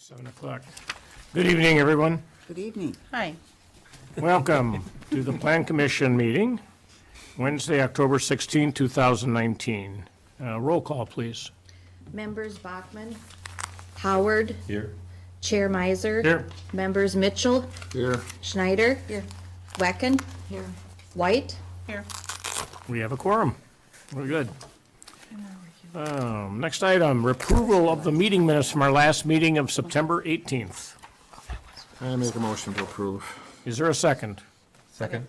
7 o'clock. Good evening, everyone. Good evening. Hi. Welcome to the Plan Commission meeting, Wednesday, October 16, 2019. Roll call, please. Members Bachman, Howard, Here. Chair Miser. Here. Members Mitchell, Here. Schneider, Here. Wecken, Here. White. Here. We have a quorum. We're good. Next item, approval of the meeting minutes from our last meeting of September 18th. I make a motion to approve. Is there a second? Second.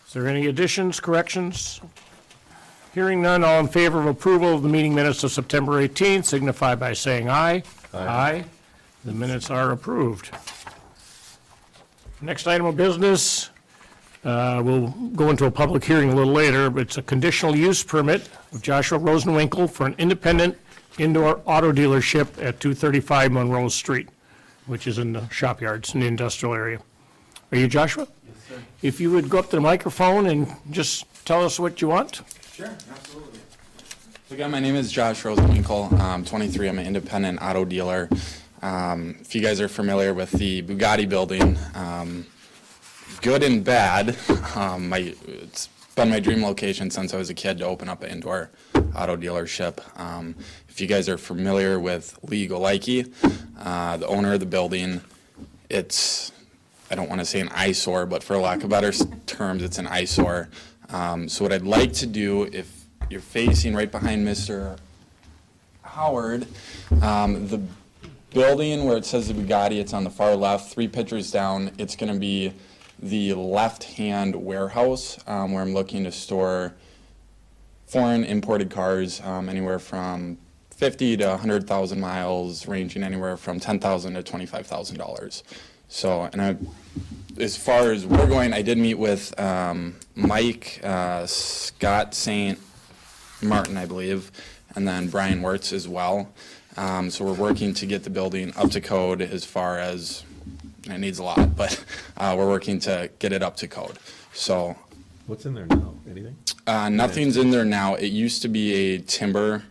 Is there any additions, corrections? Hearing none, all in favor of approval of the meeting minutes of September 18th, signify by saying aye. Aye. The minutes are approved. Next item of business, we'll go into a public hearing a little later, but it's a conditional use permit of Joshua Rosenwinkel for an independent indoor auto dealership at 235 Monroe Street, which is in the shop yards in the industrial area. Are you Joshua? Yes, sir. If you would go up to the microphone and just tell us what you want. Sure, absolutely. So again, my name is Josh Rosenwinkel. I'm 23. I'm an independent auto dealer. If you guys are familiar with the Bugatti building, good and bad, it's been my dream location since I was a kid to open up an indoor auto dealership. If you guys are familiar with Lee Golicki, the owner of the building, it's, I don't want to say an eyesore, but for lack of better terms, it's an eyesore. So what I'd like to do, if you're facing right behind Mr. Howard, the building where it says the Bugatti, it's on the far left, 3 pictures down. It's going to be the left-hand warehouse where I'm looking to store foreign imported cars, anywhere from 50 to 100,000 miles, ranging anywhere from $10,000 to $25,000. So, and as far as we're going, I did meet with Mike, Scott St. Martin, I believe, and then Brian Wirtz as well. So we're working to get the building up to code as far as, it needs a lot, but we're working to get it up to code. So What's in there now? Anything? nothing's in there now. It used to be a timber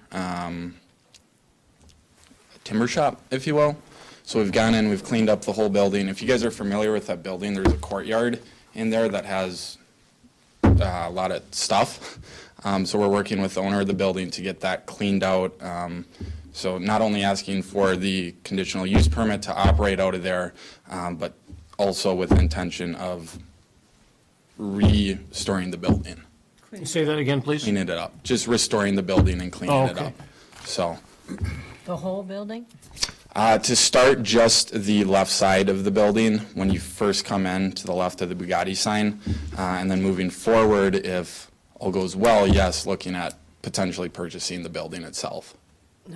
shop, if you will. So we've gone in, we've cleaned up the whole building. If you guys are familiar with that building, there's a courtyard in there that has a lot of stuff. So we're working with the owner of the building to get that cleaned out. So not only asking for the conditional use permit to operate out of there, but also with intention of restoring the building. Say that again, please. Cleaning it up, just restoring the building and cleaning it okay. up. So. The whole building? To start, just the left side of the building when you first come in to the left of the Bugatti sign, and then moving forward, if all goes well, yes, looking at potentially purchasing the building itself.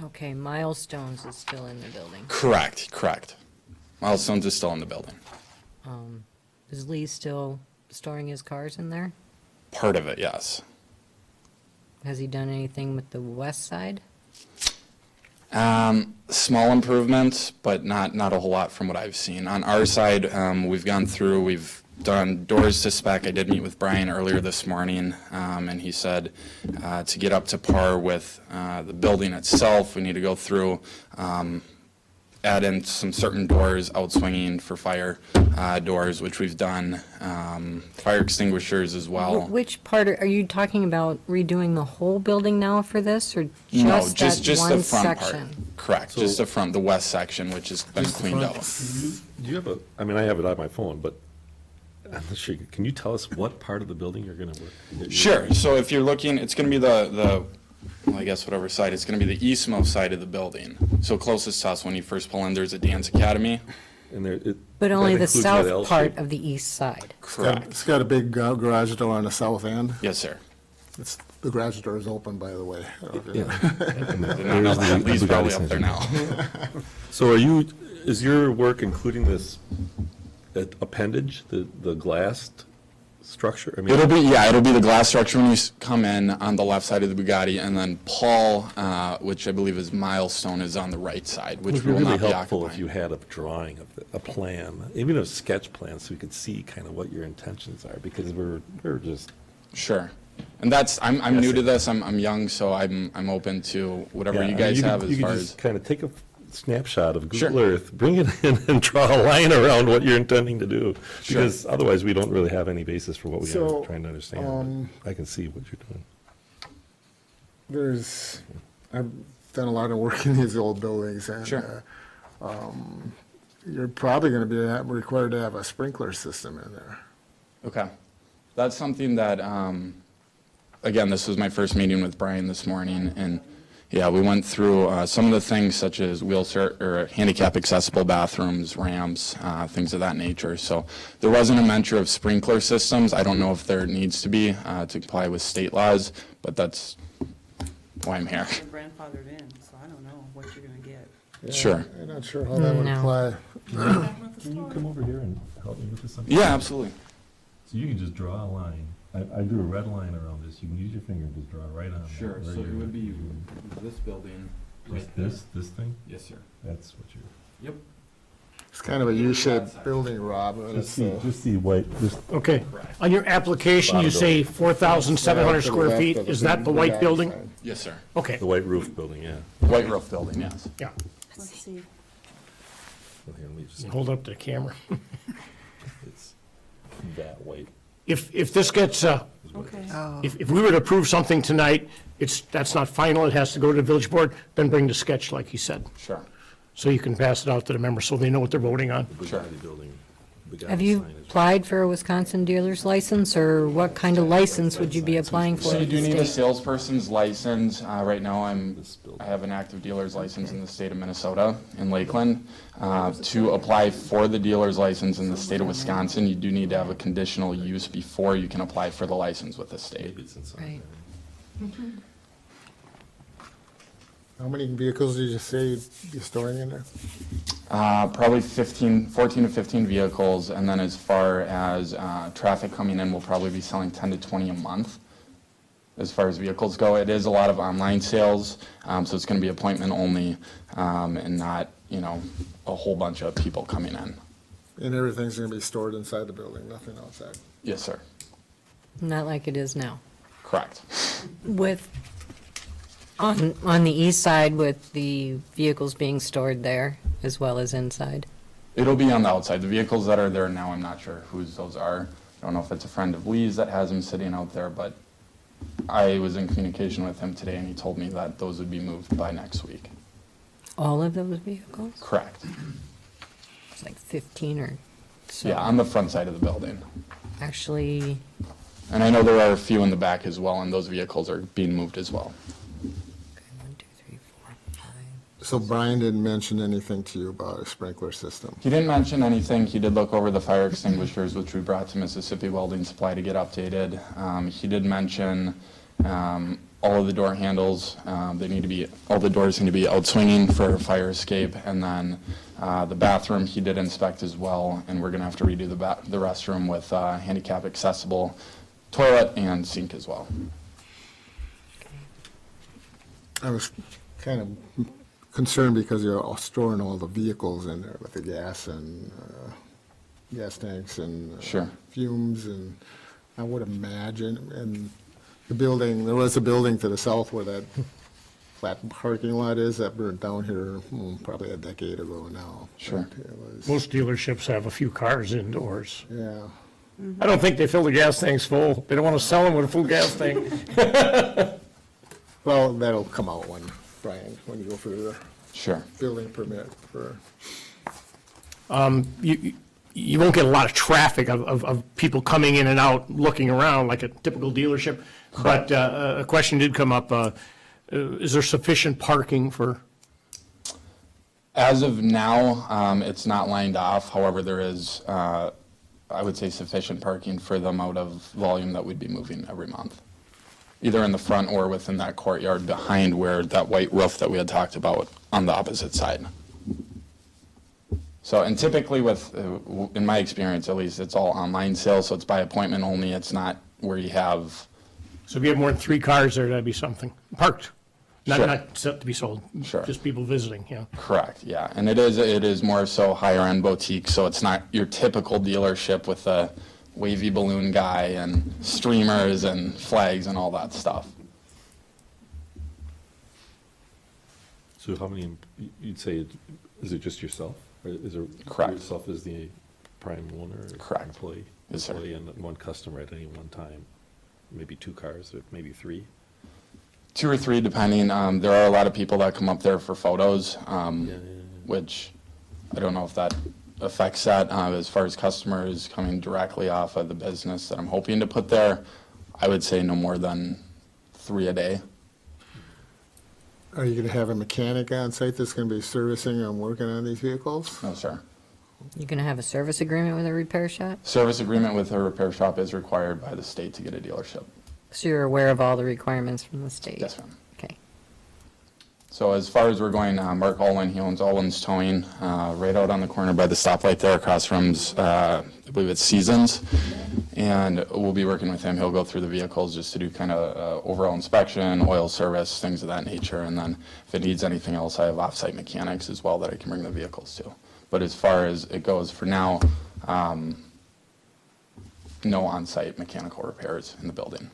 Okay, Milestones is still in the building. Correct. Milestones is still in the building. Is Lee still storing his cars in there? Part of it, yes. Has he done anything with the west side? Small improvements, but not a whole lot from what I've seen. On our side, we've gone through, we've done doors to spec. I did meet with Brian earlier this morning, and he said to get up to par with the building itself, we need to go through, add in some certain doors, outswinging for fire doors, which we've done, fire extinguishers as well. Which part, are you talking about redoing the whole building now for this, or No, just just that the one front section? part. Correct, So- just the front, the west section, which has been cleaned out. Do you have a, I mean, I have it on my phone, but I'm not sure. Can you tell us what part of the building you're going to work? Sure, so if you're looking, it's going to be well, I guess whatever side, it's going to be the eastmost side of the building. So closest to us, when you first pull in, there's a dance academy. And there, But only that the includes that L south part shape? of the east side. Correct. It's got a big garage door on the south end. Yes, sir. The garage door is open, by the way. Yeah. And Did not know that. Lee's Bugatti probably up sign. there now. So is your work including this appendage, the glass structure? I mean, It'll be the glass structure when you come in on the left side of the Bugatti, and then Paul, which I believe is Milestone, is on the right side, it which would we be will really not be helpful if occupying. you had a drawing of a plan, even a sketch plan, so we could see kind of what your intentions are, because we're just. Sure. And I'm new to this, I'm young, so I'm open to whatever Yeah, you I mean, guys could- have as you could far just as, kind of take snapshot of Sure. Google Earth, bring it in and draw a line around what you're intending to do. Sure. Because otherwise, we don't really have any basis for what we So, are trying to understand. But I can see what you're doing. I've done a lot of work in these old buildings, and Sure. You're probably going to be required to have a sprinkler system in there. Okay. That's something that, again, this was my first meeting with Brian this morning, and yeah, we went through some of the things such as wheelchair or handicap accessible bathrooms, ramps, things of that nature. So there wasn't a mention of sprinkler systems. I don't know if there needs to be to comply with state laws, but that's why I'm here. They're grandfathered in, so I don't know what you're gonna get. Yeah, Sure. I'm not sure how that would No. apply. Can you come over here and help me with this? Yeah, absolutely. So you can just draw a line. I drew a red line around this. You can use your finger and just draw right on. Sure, where so it you're- would be this building Just this thing? Yes, sir. That's what you're. Yep. It's kind of a U-shaped building, Rob. And it's, Just see white, just, Okay. On your application, you say 4,700 square feet. Is that the white building? Yes, sir. Okay, the white roof building, yeah. White roof building, yes. yeah. Let's see. Well, here, let me just- Hold up the camera. It's that white. If this gets, Okay. if we were to approve something tonight, that's not final, it has to go to the village board, then bring the sketch like he said. Sure. So you can pass it out to the members so they know what they're voting on. Sure. Bugatti building. Bugatti Have you signage. applied for a Wisconsin dealer's license, or what kind of license would you be applying for? So you with do the need a state? salesperson's license. Right now, This building. I have an active dealer's license in the state of Minnesota, in Lakeland. To apply for the dealer's license in the state of Wisconsin, you do need to have a conditional use before you can apply for the license with the state. Maybe it's inside Right. there. How many vehicles did you say you're storing in there? Probably 14 to 15 vehicles, and then as far as traffic coming in, we'll probably be selling 10 to 20 a month. As far as vehicles go, it is a lot of online sales, so it's going to be appointment only, and not, a whole bunch of people coming in. And everything's going to be stored inside the building, nothing outside. Yes, sir. Not like it is now. Correct. With, on the east side with the vehicles being stored there as well as inside? It'll be on the outside. The vehicles that are there now, I'm not sure whose those are. I don't know if it's a friend of Lee's that has them sitting out there, but I was in communication with him today, and he told me that those would be moved by next week. All of those vehicles? Correct. It's like 15 or so. Yeah, on the front side of the building. Actually, And I know there are a few in the back as well, and those vehicles are being moved as well. okay, 1, 2, 3, 4, 5. So Brian didn't mention anything to you about a sprinkler system? He didn't mention anything. He did look over the fire extinguishers, which we brought to Mississippi Welding Supply to get updated. He did mention all of the door handles. All the doors need to be out swinging for fire escape. And then the bathroom he did inspect as well, and we're going to have to redo the restroom with handicap accessible toilet and sink as well. I was kind of concerned because you're all storing all the vehicles in there with the gas and gas tanks and Sure. fumes, and I would imagine, and the building, there was a building to the south where that flat parking lot is that burned down here probably a decade ago now. Sure. But it was- Most dealerships have a few cars indoors. Yeah. I don't think they fill the gas tanks full. They don't want to sell them with a full gas tank. Well, that'll come out Brian, when you go for the Sure. building permit for, You won't get a lot of traffic of people coming in and out, looking around like a typical dealership. But a question did come up, is there sufficient parking for, As of now, it's not lined off. However, there is, I would say, sufficient parking for the amount of volume that we'd be moving every month, either in the front or within that courtyard behind where that white roof that we had talked about on the opposite side. So, and typically in my experience at least, it's all online sales, so it's by appointment only. It's not where you have, so if you have more than 3 cars there, that'd be something, parked, Sure. not set to be sold. Sure. Just people visiting, yeah. correct, yeah. And it is more so higher end boutique, so it's not your typical dealership with a wavy balloon guy and streamers and flags and all that stuff. So how many, you'd say, is it just yourself? Or is it? Correct. Yourself as the prime owner? Or Correct. Employee? Yes, sir. Employee and one customer at any one time? Maybe 2 cars, or maybe 3? 2 or 3, depending. There are a lot of people that come up there for photos, which I don't know if that affects that as far as customers coming directly off of the business that I'm hoping to put there. I would say no more than 3 a day. Are you gonna have a mechanic on site that's gonna be servicing and working on these vehicles? No, sir. You gonna have a service agreement with a repair shop? Service agreement with a repair shop is required by the state to get a dealership. So you're aware of all the requirements from the state? Yes, ma'am. Okay. So as far as we're going, Mark Olin, he owns Olin's Towing, right out on the corner by the stoplight there across from, I believe it's Seasons. And we'll be working with him. He'll go through the vehicles just to do kind of overall inspection, oil service, things of that nature. And then if it needs anything else, I have off-site mechanics as well that I can bring the vehicles to. But as far as it goes for now, no on-site mechanical repairs in the building.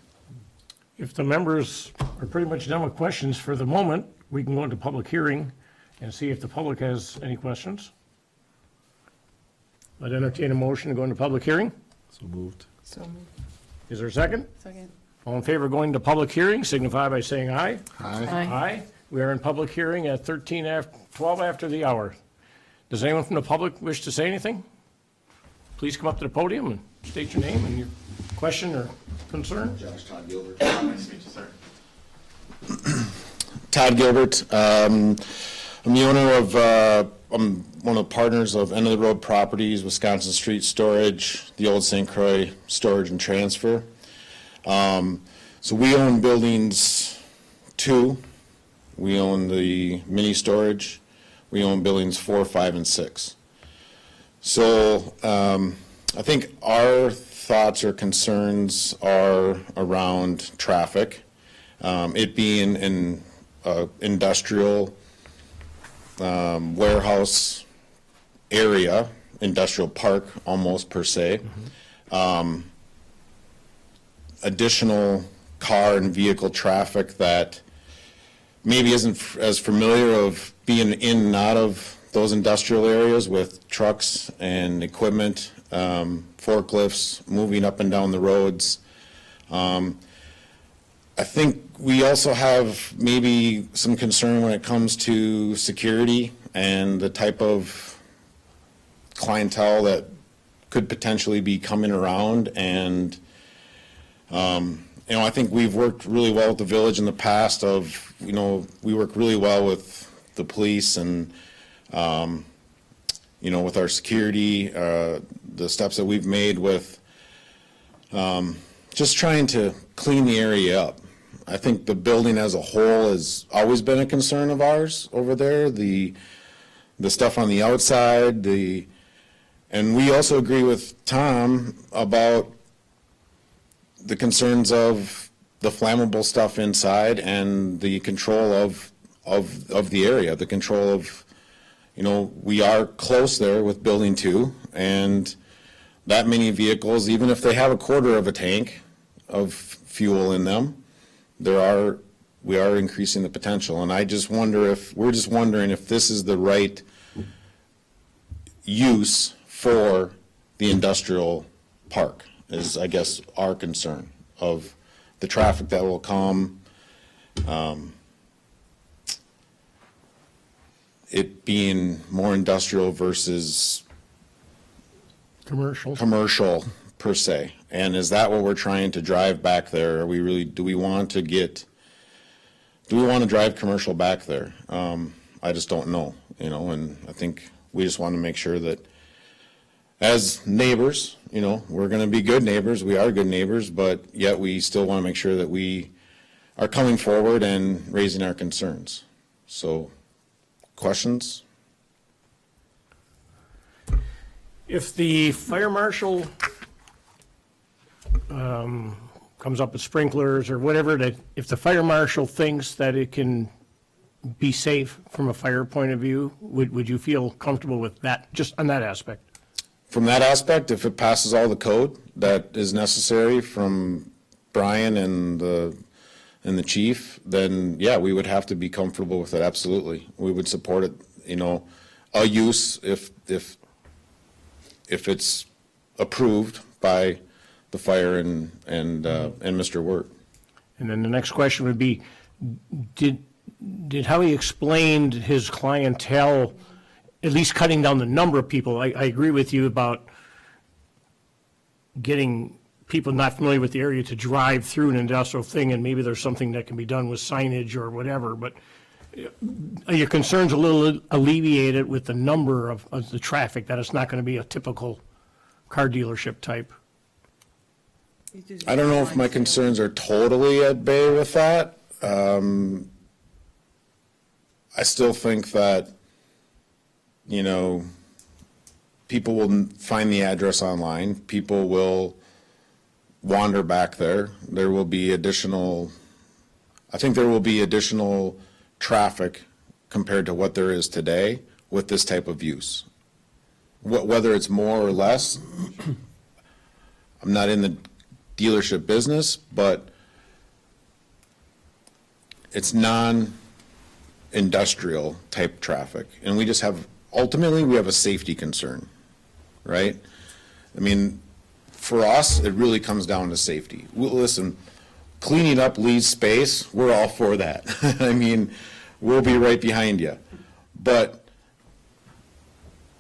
If the members are pretty much done with questions for the moment, we can go into public hearing and see if the public has any questions. I'd entertain a motion to go into public hearing. So moved. So moved. Is there a second? Second. All in favor of going to public hearing, signify by saying aye. Aye. Aye. We are in public hearing at 12 after the hour. Does anyone from the public wish to say anything? Please come up to the podium and state your name and your question or concern. Todd Gilbert. Nice to meet you, sir. Todd Gilbert. I'm the owner of, I'm one of the partners of End of the Road Properties, Wisconsin Street Storage, the old St. Croix Storage and Transfer. So we own buildings 2. We own the mini storage. We own buildings 4, 5, and 6. So I think our thoughts or concerns are around traffic. It being an industrial warehouse area, industrial park almost per se. Additional car and vehicle traffic that maybe isn't as familiar of being in and out of those industrial areas with trucks and equipment, forklifts moving up and down the roads. I think we also have maybe some concern when it comes to security and the type of clientele that could potentially be coming around. And, I think we've worked really well with the village in the past of, we work really well with the police and, with our security, the steps that we've made with just trying to clean the area up. I think the building as a whole has always been a concern of ours over there, the stuff on the outside, and we also agree with Tom about the concerns of the flammable stuff inside and the control of the area, the control of, we are close there with building 2, and that many vehicles, even if they have a quarter of a tank of fuel in them, we are increasing the potential. And we're just wondering if this is the right use for the industrial park, is I guess our concern of the traffic that will come, it being more industrial versus commercial per se. And is that what we're trying to drive back there? Are we really, do we want to drive commercial back there? I just don't know, and I think we just want to make sure that as neighbors, we're going to be good neighbors. We are good neighbors, but yet we still want to make sure that we are coming forward and raising our concerns. So, questions? If the fire marshal comes up with sprinklers or whatever, that if the fire marshal thinks that it can be safe from a fire point of view, would you feel comfortable with that, just on that aspect? From that aspect, if it passes all the code that is necessary from Brian and the and the chief, then yeah, we would have to be comfortable with it, absolutely. We would support it, a use if it's approved by the fire and Mr. Wirt. And then the next question would be, did how he explained his clientele, at least cutting down the number of people? I agree with you about getting people not familiar with the area to drive through an industrial thing, and maybe there's something that can be done with signage or whatever, but are your concerns a little alleviated with the number of the traffic, that it's not going to be a typical car dealership type? I don't know if my concerns are totally at bay with that. I still think that, people will find the address online. People will wander back there. There will be additional traffic compared to what there is today with this type of use. Whether it's more or less, I'm not in the dealership business, but it's non-industrial type traffic. And we just ultimately, we have a safety concern, right? I mean, for us, it really comes down to safety. Listen, cleaning up Lee's space, we're all for that. I mean, we'll be right behind you. But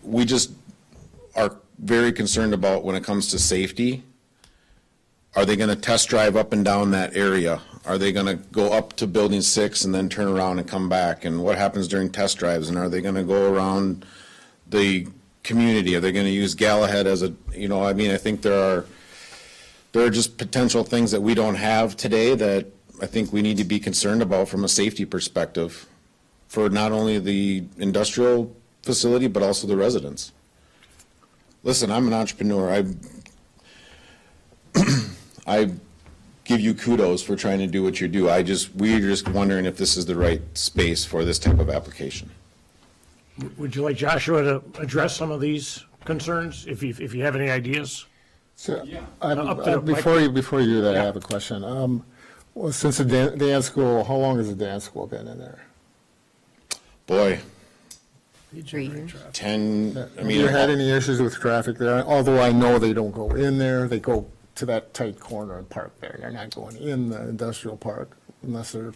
we just are very concerned about when it comes to safety. Are they going to test drive up and down that area? Are they going to go up to building 6 and then turn around and come back? And what happens during test drives? And are they going to go around the community? Are they going to use Galahad as I think there are just potential things that we don't have today that I think we need to be concerned about from a safety perspective for not only the industrial facility, but also the residents. Listen, I'm an entrepreneur. I give you kudos for trying to do what you do. We're just wondering if this is the right space for this type of application. Would you like Joshua to address some of these concerns, if you have any ideas? So, Up to the before you do that, I have a question. Well, since the dance school, how long has the dance school been in there? Boy, 3 years. 10, Have you had any issues with traffic there? Although I know they don't go in there, they go to that tight corner and park there. They're not going in the industrial park unless they're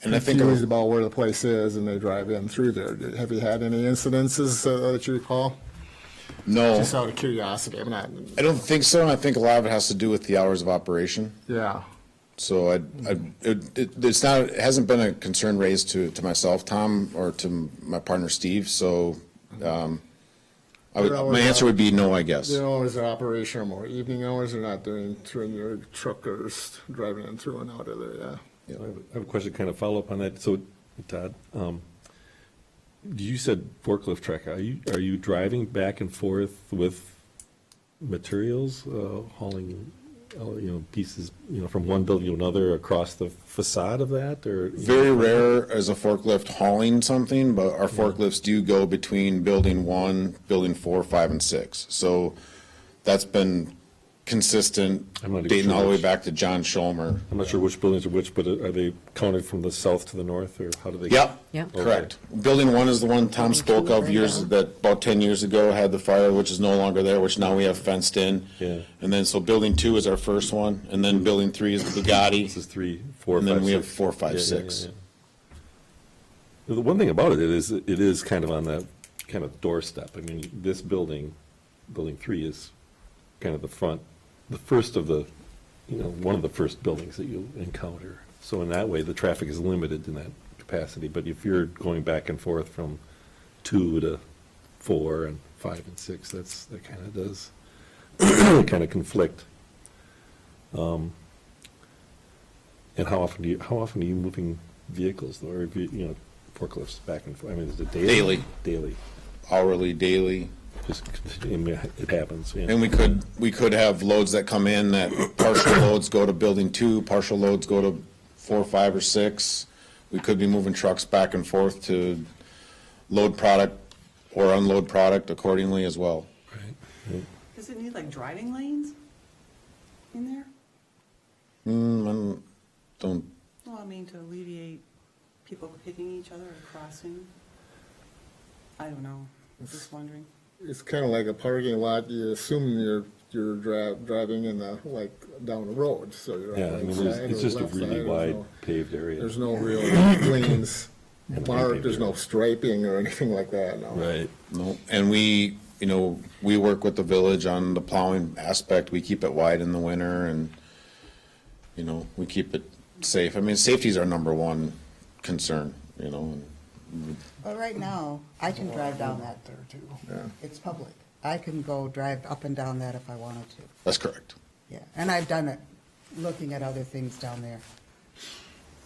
and I think confused about where the place is and they drive in through there. Have you had any incidences that you recall? no, Just out of curiosity, I'm not, I don't think so. And I think a lot of it has to do with the hours of operation. yeah. So it hasn't been a concern raised to myself, Tom, or to my partner, Steve. So my answer would be no, I guess. The hours of operation are more evening hours, they're not doing through your truckers driving in through and out of there, yeah. Yeah, I have a question, kind of follow up on that. So, Todd, you said forklift truck. Are you driving back and forth with materials, hauling, pieces, from one building to another across the facade of that, or? Very rare as a forklift hauling something, but our forklifts do go between building 1, building 4, 5, and 6. So that's been consistent, I'm not even dating sure all the way which. back to John Schomer. I'm not sure which buildings are which, but are they counted from the south to the north, or how do they? Yep. Yep. Correct. Building 1 is the one Tom spoke of about 10 years ago, had the fire, which is no longer there, which now we have fenced in. Yeah. And then, so building 2 is our first one, and then building 3 is the This Bugatti, is 3, 4, and 5, then we have 6. 4, 5, Yeah, 6. The one thing about it is kind of on that kind of doorstep. I mean, this building 3 is kind of the first of the, one of the first buildings that you'll encounter. So in that way, the traffic is limited in that capacity. But if you're going back and forth from 2 to 4 and 5 and 6, that kind of does kind of conflict. And how often are you moving vehicles, or forklifts back and forth? I mean, is it daily? Daily. Hourly, daily. Just, it happens, yeah. And we could have loads that come in that partial loads go to building 2, partial loads go to 4, 5, or 6. We could be moving trucks back and forth to load product or unload product accordingly as well. Right. Does it need like driving lanes in there? I don't something to alleviate people hitting each other or crossing? I don't know, just wondering. It's kind of like a parking lot, you assume you're driving in the, like, down the road, so you're Yeah, on I the mean, right there's- side it's or just a left really side, wide paved area. there's no real lanes marked, there's no striping or anything like that, no. Right. No, and we, we work with the village on the plowing aspect. We keep it wide in the winter and, we keep it safe. I mean, safety is our number one concern, and But right now, I can drive down that there too. Yeah. It's public. I can go drive up and down that if I wanted to. that's correct. Yeah, and I've done it, looking at other things down there.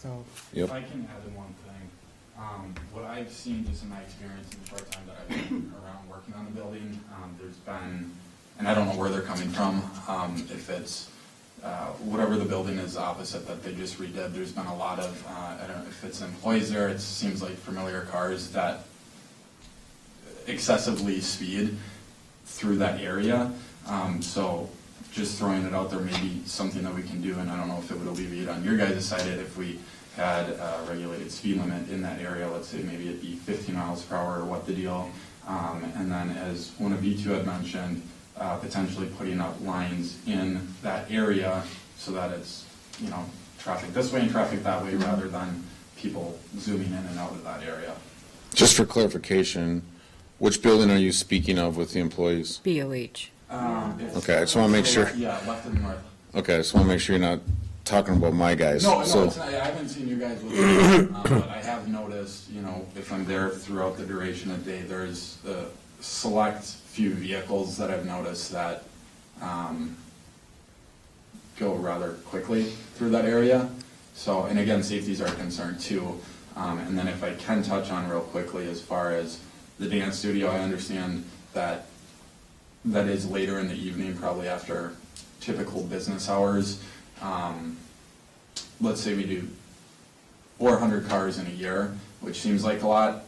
So, If Yep. I can add in one thing, what I've seen just in my experience in the short time that I've been around working on the building, there's been, and I don't know where they're coming from, if it's whatever the building is opposite that they just redid, there's been a lot of, I don't know if it's employees there, it seems like familiar cars that excessively speed through that area. So just throwing it out there, maybe something that we can do, and I don't know if it would alleviate on your guys' side, if we had a regulated speed limit in that area, let's say maybe it'd be 15 miles per hour or what the deal. And then as one of you two had mentioned, potentially putting up lines in that area so that it's, traffic this way and traffic that way rather than people zooming in and out of that area. Just for clarification, which building are you speaking of with the employees? BOH. Okay, I just wanna make sure. Yeah, left and north. Okay, I just want to make sure you're not talking about my guys. No, So- it's not, I haven't seen you guys with it, but I have noticed, if I'm there throughout the duration of the day, there's a select few vehicles that I've noticed that go rather quickly through that area. So, and again, safety's our concern too. And then if I can touch on real quickly, as far as the dance studio, I understand that that is later in the evening, probably after typical business hours. Let's say we do 400 cars in a year, which seems like a lot.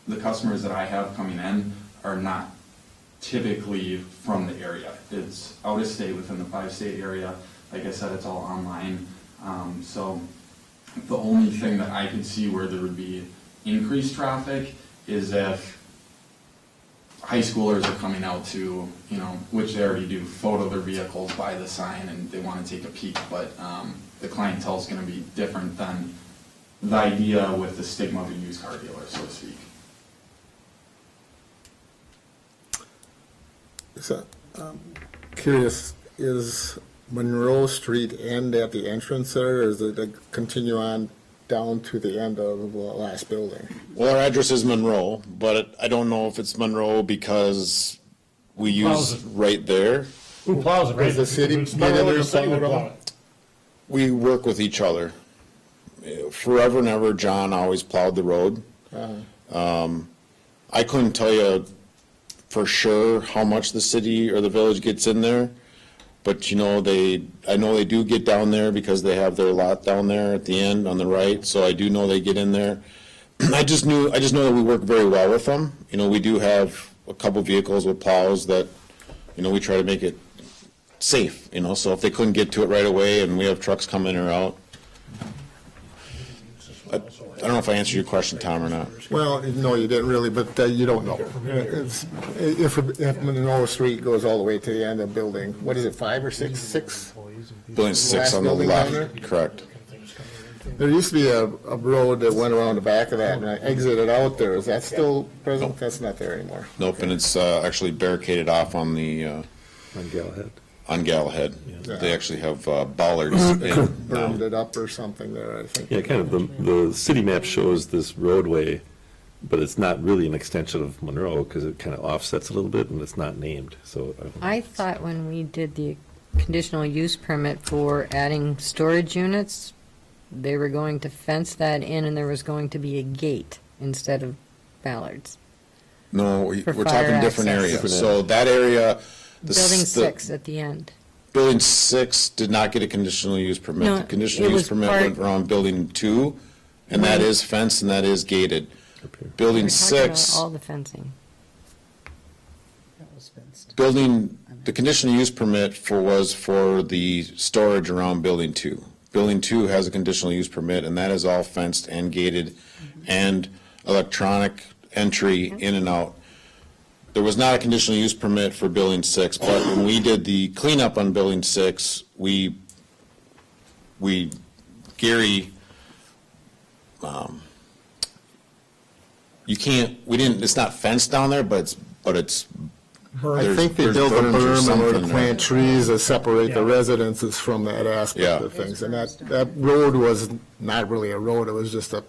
The customers that I have coming in are not typically from the area. It's out of state, within the 5-state area. Like I said, it's all online. So the only thing that I could see where there would be increased traffic is if high schoolers are coming out to, which they already do, photo their vehicles by the sign and they want to take a peek, but the clientele is going to be different than the idea with the stigma of a used car dealer, so to speak. So, curious, is Monroe Street end at the entrance there, or is it continue on down to the end of the last building? Well, our address is Monroe, but I don't know if it's Monroe because we plows use it? right there. Who plows it, right? Does the city It's get not in really there the and city plow that it plow all? it. We work with each other. Forever and ever, John always plowed the road. I couldn't tell you for sure how much the city or the village gets in there, but I know they do get down there because they have their lot down there at the end on the right, so I do know they get in there. I just know that we work very well with them. We do have a couple vehicles with plows that, we try to make it safe, so if they couldn't get to it right away and we have trucks come in or out. I don't know if I answered your question, Tom, or not. Well, no, you didn't really, but you don't know. If Monroe Street goes all the way to the end of the building, what is it, 5 or 6? 6? Building 6 Last on the building down left, correct. There used to be a road that went around the back of that and I exited out there. Is that still present? That's not there anymore. Nope, and it's actually barricaded off on On Galahad. Yeah. They actually have bollards in now. Burned it up or something there, I think. Yeah, kind of, the city map shows this roadway, but it's not really an extension of Monroe, because it kind of offsets a little bit, and it's not named, so. I thought when we did the conditional use permit for adding storage units, they were going to fence that in and there was going to be a gate instead of ballards. No, For we're fire talking different access. areas. Different So that area. Building 6 at the end. Building 6 did not get a conditional use permit. No, The conditional it use was permit part- went around building 2, and that is fenced and that is gated. Building We're talking about 6. all the fencing. that was fenced. The conditional use permit was for the storage around building 2. Building 2 has a conditional use permit, and that is all fenced and gated and electronic entry in and out. There was not a conditional use permit for Building 6, but when we did the cleanup on Building 6, Gary, it's not fenced down there, but it's. I think they there's built a berms or berm in order something to there. plant trees that separate the Yeah. residences from that aspect Yeah. of things. And that road was not really a road, it was just a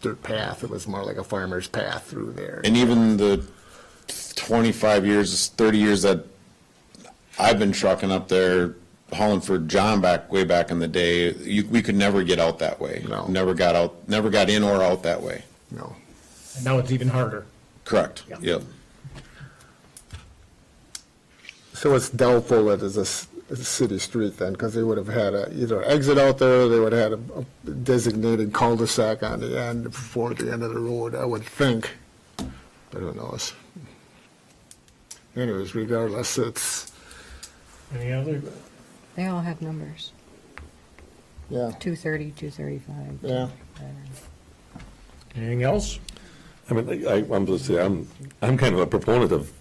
dirt path. It was more like a farmer's path through there. And even the 25 years, 30 years that I've been trucking up there, hauling for John way back in the day, we could never get out that way. No. Never got in or out that way. No. And now it's even harder. Correct. Yeah. Yep. So it's doubtful that it's a city street then, because they would have had either exit out there, or they would have had a designated cul-de-sac on the end before the end of the road, I would think. But who knows? Anyways, regardless, it's, Any other? They all have numbers, yeah, 230, 235. yeah. Anything else? I mean, I'm just saying, I'm kind of a proponent of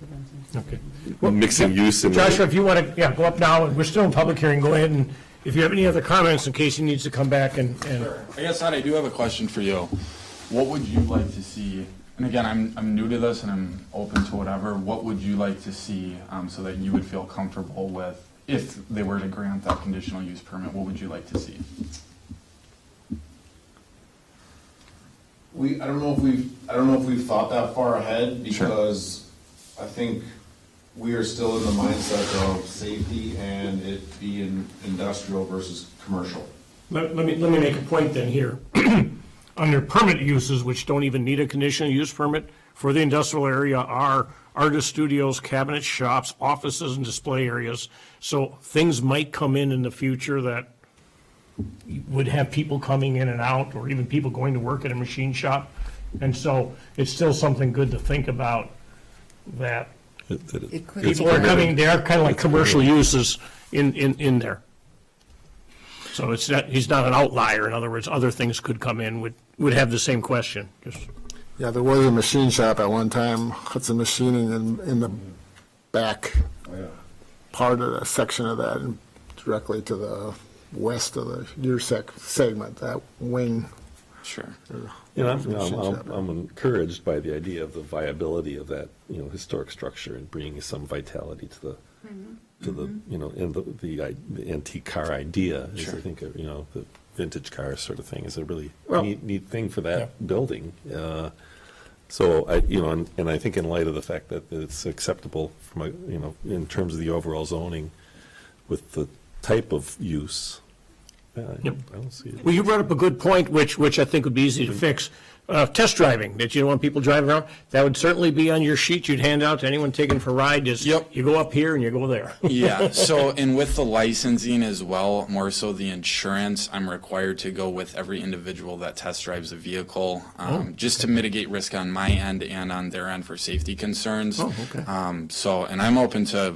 Okay. mixing use and. Joshua, if you want to, yeah, go up now, we're still in public hearing, go ahead, and if you have any other comments in case he needs to come back and I guess, Todd, I do have a question for you. What would you like to see, and again, I'm new to this and I'm open to whatever, what would you like to see so that you would feel comfortable with, if they were to grant that conditional use permit, what would you like to see? I don't know if we've thought that far ahead, because I think we are still in the mindset of safety and it being industrial versus commercial. let me make a point then here. Under permit uses, which don't even need a conditional use permit, for the industrial area are artist studios, cabinet shops, offices, and display areas. So things might come in the future that would have people coming in and out, or even people going to work at a machine shop. And so it's still something good to think about, that It could It's people are permitted. coming, they are kind of like commercial uses in there. So it's not, he's not an outlier. In other words, other things could come in, would have the same question. Just Yeah, there was a machine shop at one time, Hudson Machining, in the back part of the section of that, and directly to the west of the year segment, that wing. Sure. You know, Machine shop. I'm encouraged by the idea of the viability of that, historic structure and bringing some vitality to the, and the antique car idea is, I think, the vintage car sort of thing is a really Well, neat thing for that building. So and I think in light of the fact that it's acceptable from in terms of the overall zoning with the type of use, Yep. I don't see it. Well, you brought up a good point, which I think would be easy to fix. Test driving, that you don't want people driving around, that would certainly be on your sheet you'd hand out to anyone taking for a ride. Just, Yep. you go up here and you go there. Yeah, so, and with the licensing as well, more so the insurance, I'm required to go with every individual that test drives a vehicle, just to mitigate risk on my end and on their end for safety concerns. Oh, okay. So, and I'm open to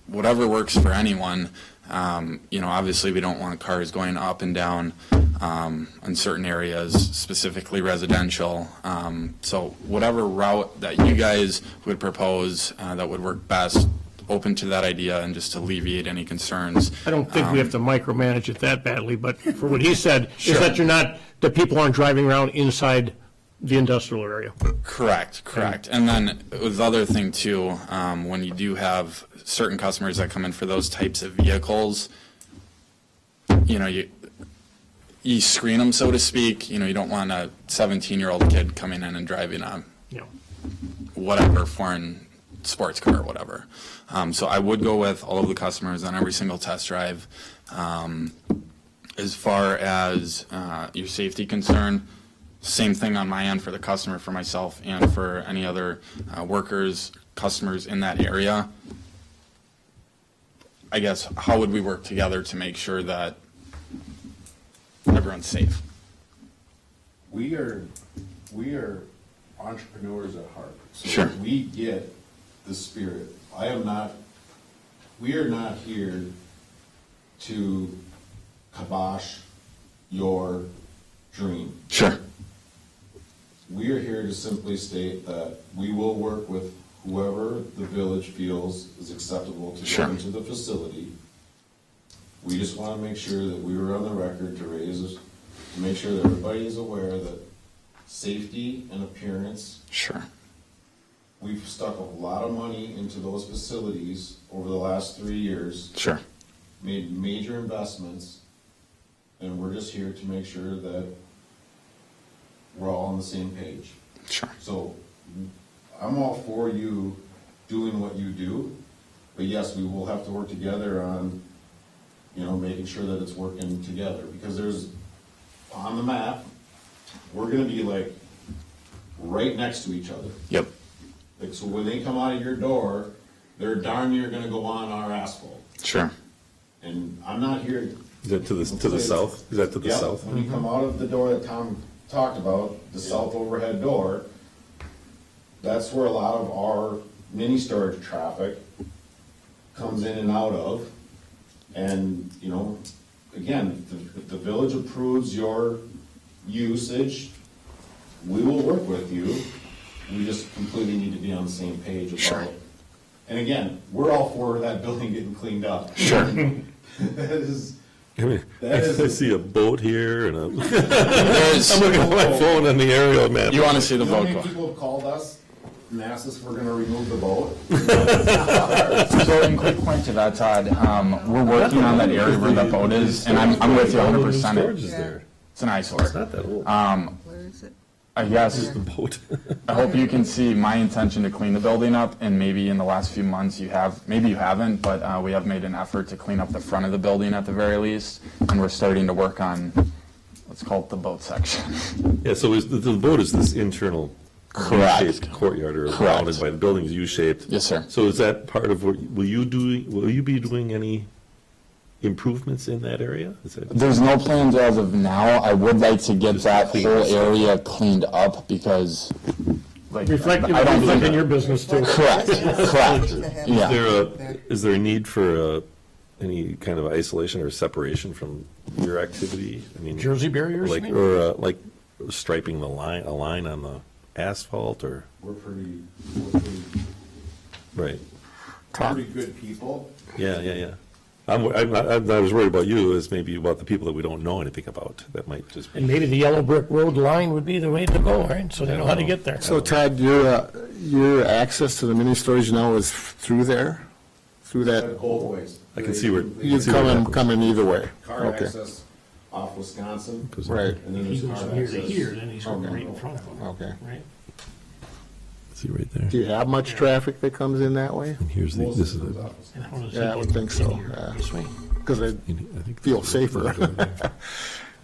whatever works for anyone. Obviously, we don't want cars going up and down in certain areas, specifically residential. So whatever route that you guys would propose that would work best, open to that idea and just alleviate any concerns. I don't think we have to micromanage it that badly, but for what he said, is that that people aren't driving around inside the industrial area. Correct. And then with the other thing too, when you do have certain customers that come in for those types of vehicles, you screen them, so to speak. You don't want a 17-year-old kid coming in and driving a whatever foreign sports car or whatever. So I would go with all of the customers on every single test drive. As far as your safety concern, same thing on my end for the customer, for myself, and for any other workers, customers in that area. I guess, how would we work together to make sure that everyone's safe? We are entrepreneurs at heart. So Sure. We get the spirit. We are not here to kibosh your dream. Sure. We are here to simply state that we will work with whoever the village feels is acceptable to Sure. go into the facility. We just want to make sure that we were on the record to make sure that everybody is aware that safety and appearance, Sure. we've stuck a lot of money into those facilities over the last 3 years, Sure. made major investments, and we're just here to make sure that we're all on the same page. Sure. So I'm all for you doing what you do, but yes, we will have to work together on, making sure that it's working together, because there's, on the map, we're gonna be like right next to each other. Yep. Like, so when they come out of your door, they're darn near gonna go on our asphalt. Sure. And I'm not here. Is that to the south? Is that to the Yep, south? when you come out of the door that Tom talked about, the south overhead door, that's where a lot of our mini storage traffic comes in and out of. And, again, if the village approves your usage, we will work with you. We just completely need to be on the same page about Sure. it. And again, we're all for that building getting cleaned up. Sure. That is, I mean, That is- I see a boat here and I'm There's, looking at my phone on the aerial map. you want to see the you know how boat many go? people have called us and asked us if we're gonna remove the boat? So in quick point to that, Todd, we're working on that area where the boat is, and I'm with you 100%. Storage is there. It's an eyesore. Not that old. Where is it? I guess, The boat. I hope you can see my intention to clean the building up, and maybe in the last few months you have, maybe you haven't, but we have made an effort to clean up the front of the building at the very least, and we're starting to work on, let's call it the boat section. Yeah, so the boat is this internal Correct. U-shaped courtyard or Correct. surrounded by the buildings U-shaped. Yes, sir. So is that part of what, will you be doing any improvements in that area? Is that? There's no plans as of now. I would like to get that clean whole this up. area cleaned up because, like, Reflecting I don't think. in your business too. Correct, correct. Yeah. Is there a need for any kind of isolation or separation from your activity? I mean, Jersey barriers, you like mean? or like striping a line on the asphalt or We're pretty right? good people. Yeah. I'm not as worried about you as maybe about the people that we don't know anything about. That might just be. And maybe the yellow brick road line would be the way to go, right? So they know how to get there. So Todd, your access to the mini storage now is through there? Through that, Both ways. I can see where. you come in either way? Car Okay, access off Wisconsin, right, and then He there's goes car from here to access. here, then he's going Okay. right in front of him, okay. right? See right there. Do you have much traffic that comes in that way? And here's the. Most This is of it the. off Wisconsin. And how does he Yeah, I get would think so, in here? yeah. This way? Because I I think feel this is- safer,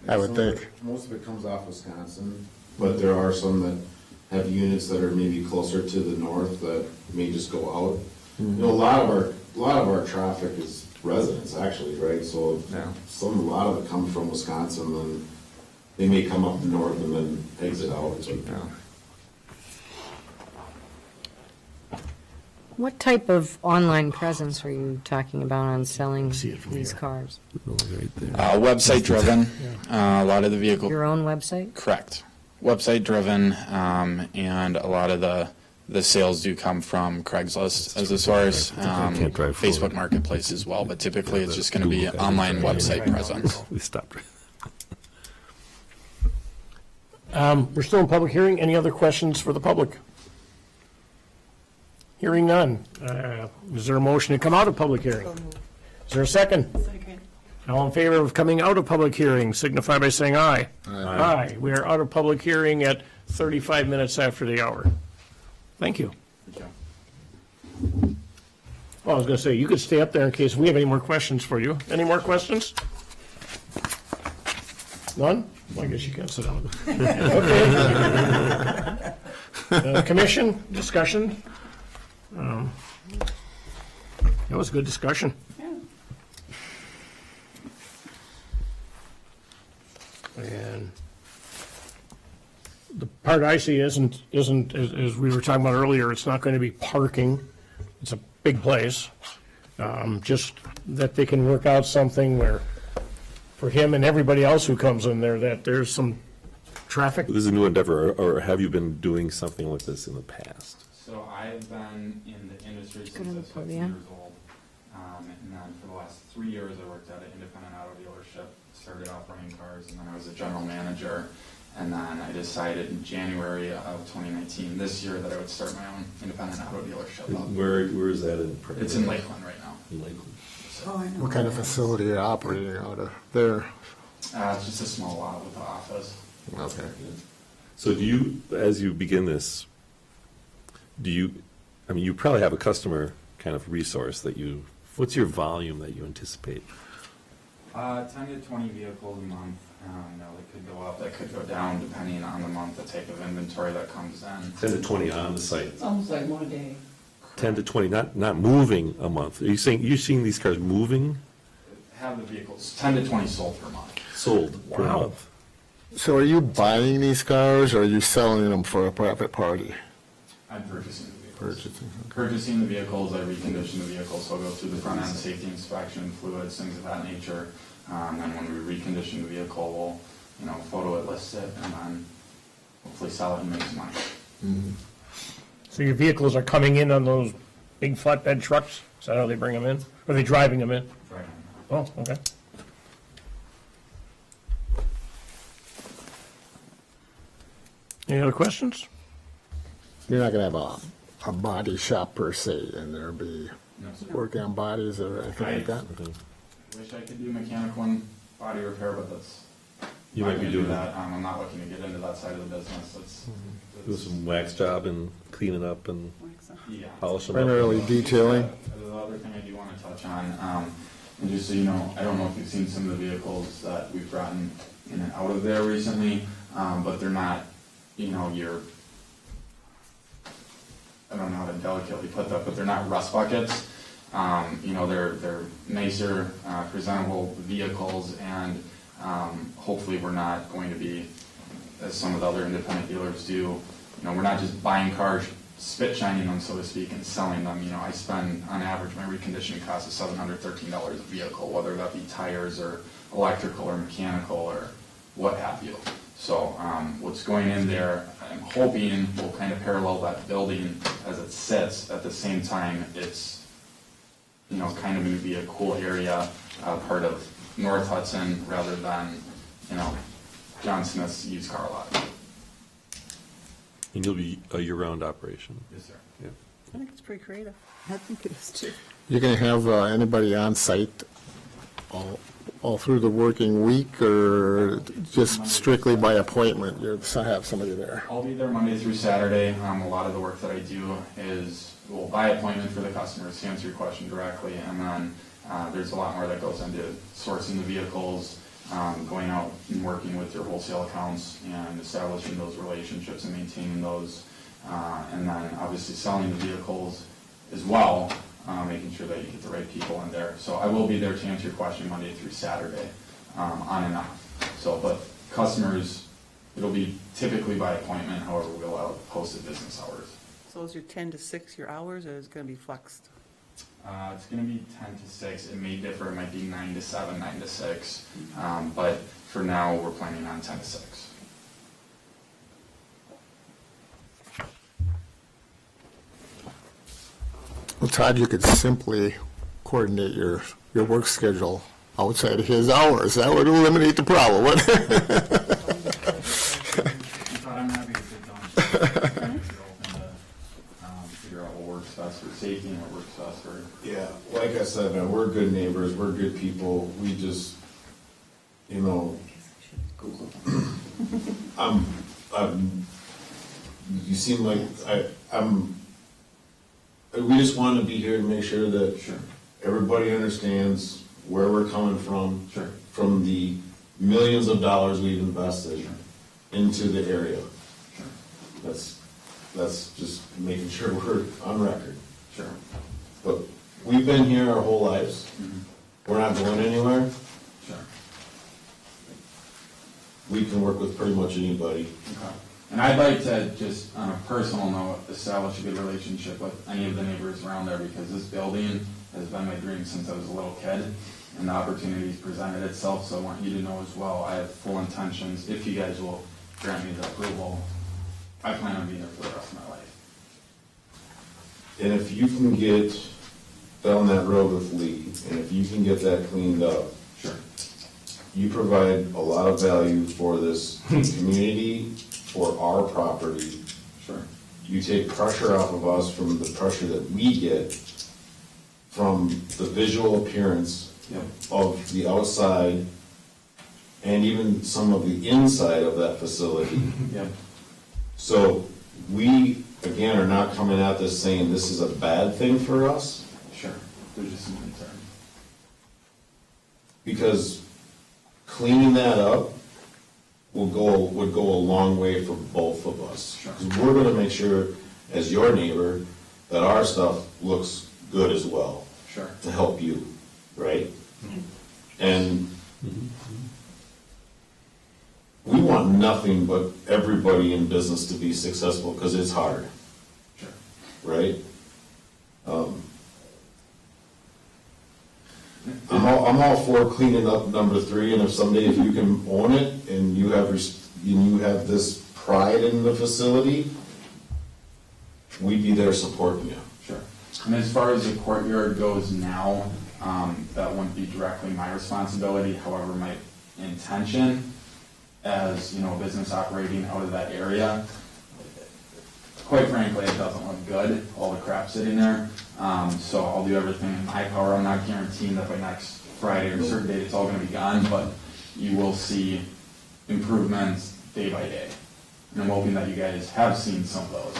I would Some of it- think. Most of it comes off Wisconsin, but there are some that have units that are maybe closer to the north that may just go out. You know, a lot of our traffic is residents actually, right? So a lot of it comes from Wisconsin, and they may come up north and then exit out. But What type of online presence are you talking about on selling See it from these here. cars? Right there. Website driven, a lot of the vehicle. Your own website? Correct. Website driven, and a lot of the sales do come from Craigslist as a source, can't drive Facebook forward. Marketplace as well, but typically it's just going to be Google guy. online website presence. We stopped. We're still in public hearing. Any other questions for the public? Hearing none. Is there a motion to come out of public hearing? Is there a second? Second. All in favor of coming out of public hearing signify by saying aye. Aye. We are out of public hearing at 35 minutes after the hour. Thank you. Well, I was going to say, you could stay up there in case we have any more questions for you. Any more questions? None? Well, I guess you can sit down. Okay. Commission, discussion? That was a good discussion. And the part I see isn't, as we were talking about earlier, it's not going to be parking. It's a big place. Just that they can work out something where for him and everybody else who comes in there, that there's some traffic. This is a new endeavor, or have you been doing something like this in the past? So I've been in the industry Go to since I the was 15 podium. years old. And then for the last 3 years, I worked at an independent auto dealership. Started off running cars, and then I was a general manager. And then I decided in January of 2019, this year, that I would start my own independent auto dealership. Where is that in? It's in Lakeland right now. In Lakeland. Oh, I know. What kind of facility are you operating out of there? It's just a small lot with the office. Okay. So do you, as you begin this, I mean, you probably have a customer kind of resource what's your volume that you anticipate? 10 to 20 vehicles a month. That could go up, that could go down, depending on the month, the type of inventory that comes in. 10 to 20 on the site. It's almost like one a day. 10 to 20, not moving a month. Are you saying, you're seeing these cars moving, Have the vehicles, 10 to 20 sold per month. sold per Wow. month? So are you buying these cars, or are you selling them for a private party? I'm purchasing the vehicles. Purchasing, okay. Purchasing the vehicles, I recondition the vehicles, so I'll go through the front end safety inspection, fluids, things of that nature. And when we recondition the vehicle, we'll, photo it, list it, and then hopefully sell it and make some money. So your vehicles are coming in on those big flatbed trucks? Is that how they bring them in? Or are they driving them in? Right. Oh, okay. Any other questions? You're not gonna have a body shop per se, and there'll be No, sir. working on bodies or anything like that? Wish I could do mechanical and body repair, but that's. You not might be gonna do doing that. I'm not looking to get into that side of the business. Do some wax job and cleaning up and Yeah. polish them up? Primarily detailing? The other thing I do want to touch on, and just so you know, I don't know if you've seen some of the vehicles that we've gotten in and out of there recently, but they're not, I don't know how to delicately put that, but they're not rust buckets. They're nicer, presentable vehicles, and hopefully we're not going to be, as some of the other independent dealers do, we're not just buying cars, spit shining them, so to speak, and selling them. I spend, on average, my reconditioning cost is $713 a vehicle, whether that be tires or electrical or mechanical or what have you. So what's going in there, I'm hoping will kind of parallel that building as it sits. At the same time, it's, kind of going to be a cool area, part of North Hudson, rather than, John Smith's used car lot. And you'll be a year-round operation? Yes, sir. Yeah. I think it's pretty creative. I think it is too. You're gonna have anybody on site all through the working week, or just strictly by appointment, you'll have somebody there? I'll be there Monday through Saturday. A lot of the work that I do is, by appointment for the customers, to answer your question directly, and then there's a lot more that goes into sourcing the vehicles, going out and working with your wholesale accounts and establishing those relationships and maintaining those, and then obviously selling the vehicles as well, making sure that you get the right people in there. So I will be there to answer your question Monday through Saturday, on and off. So, but customers, it'll be typically by appointment, however, we'll allow posted business hours. So is your 10 to 6 your hours, or is it going to be flexed? It's gonna be 10 to 6. It may differ, it might be 9 to 7, 9 to 6. But for now, we're planning on 10 to 6. Well, Todd, you could simply coordinate your work schedule outside of his hours. That would eliminate the problem, wouldn't it? But I'm happy to sit down. If you're open to figure out what works best for safety and what works best for. Yeah, like I said, man, we're good neighbors, we're good people, we just, you seem like, we just want to be here to make sure that Sure. everybody understands where we're coming from. Sure. From the millions of dollars we've invested Sure. into the area. Sure. That's just making sure we're on record. Sure. But we've been here our whole lives. We're not going anywhere. Sure. We can work with pretty much anybody. Okay. And I'd like to just, on a personal note, establish a good relationship with any of the neighbors around there, because this building has been my dream since I was a little kid. and the opportunity's presented itself, so I want you to know as well, I have full intentions, if you guys will grant me the approval, I plan on being there for the rest of my life. And if you can get down that road with Lee, and if you can get that cleaned up, Sure. you provide a lot of value for this community, for our property. Sure. You take pressure off of us from the pressure that we get from the visual appearance Yep. of the outside and even some of the inside of that facility. Yep. So we, again, are not coming at this saying this is a bad thing for us, Sure. There's just some concern. because cleaning that up would go a long way for both of us. Sure. 'Cause we're gonna make sure, as your neighbor, that our stuff looks good as well, Sure. to help you, right? And we want nothing but everybody in business to be successful, because it's hard, Sure. right? I'm all for cleaning up number 3, and if someday, if you can own it, and you have this pride in the facility, we'd be there supporting you. Sure. And as far as the courtyard goes now, that wouldn't be directly my responsibility. However, my intention as, you know, a business operating out of that area, quite frankly, it doesn't look good, all the crap sitting there. So I'll do everything in my power. I'm not guaranteeing that by next Friday or a certain date it's all gonna be gone, but you will see improvements day by day. And I'm hoping that you guys have seen some of those.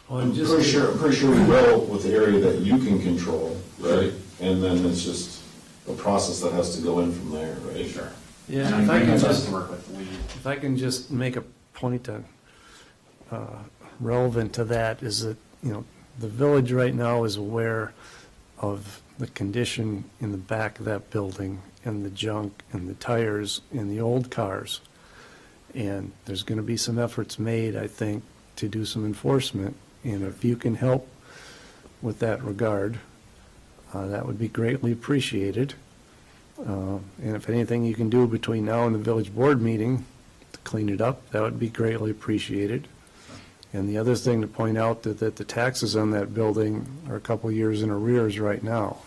I'm pretty sure we will with the area that you can control, right? And then it's just a process that has to go in from there, right? Sure. Yeah, And I'm if I doing my can best just, to work with Lee. if I can just make a point relevant to that, is that, you know, the village right now is aware of the condition in the back of that building and the junk and the tires and the old cars. And there's going to be some efforts made, I think, to do some enforcement. And if you can help with that regard, that would be greatly appreciated. And if anything you can do between now and the village board meeting to clean it up, that would be greatly appreciated. And the other thing to point out that the taxes on that building are a couple of years in arrears right now.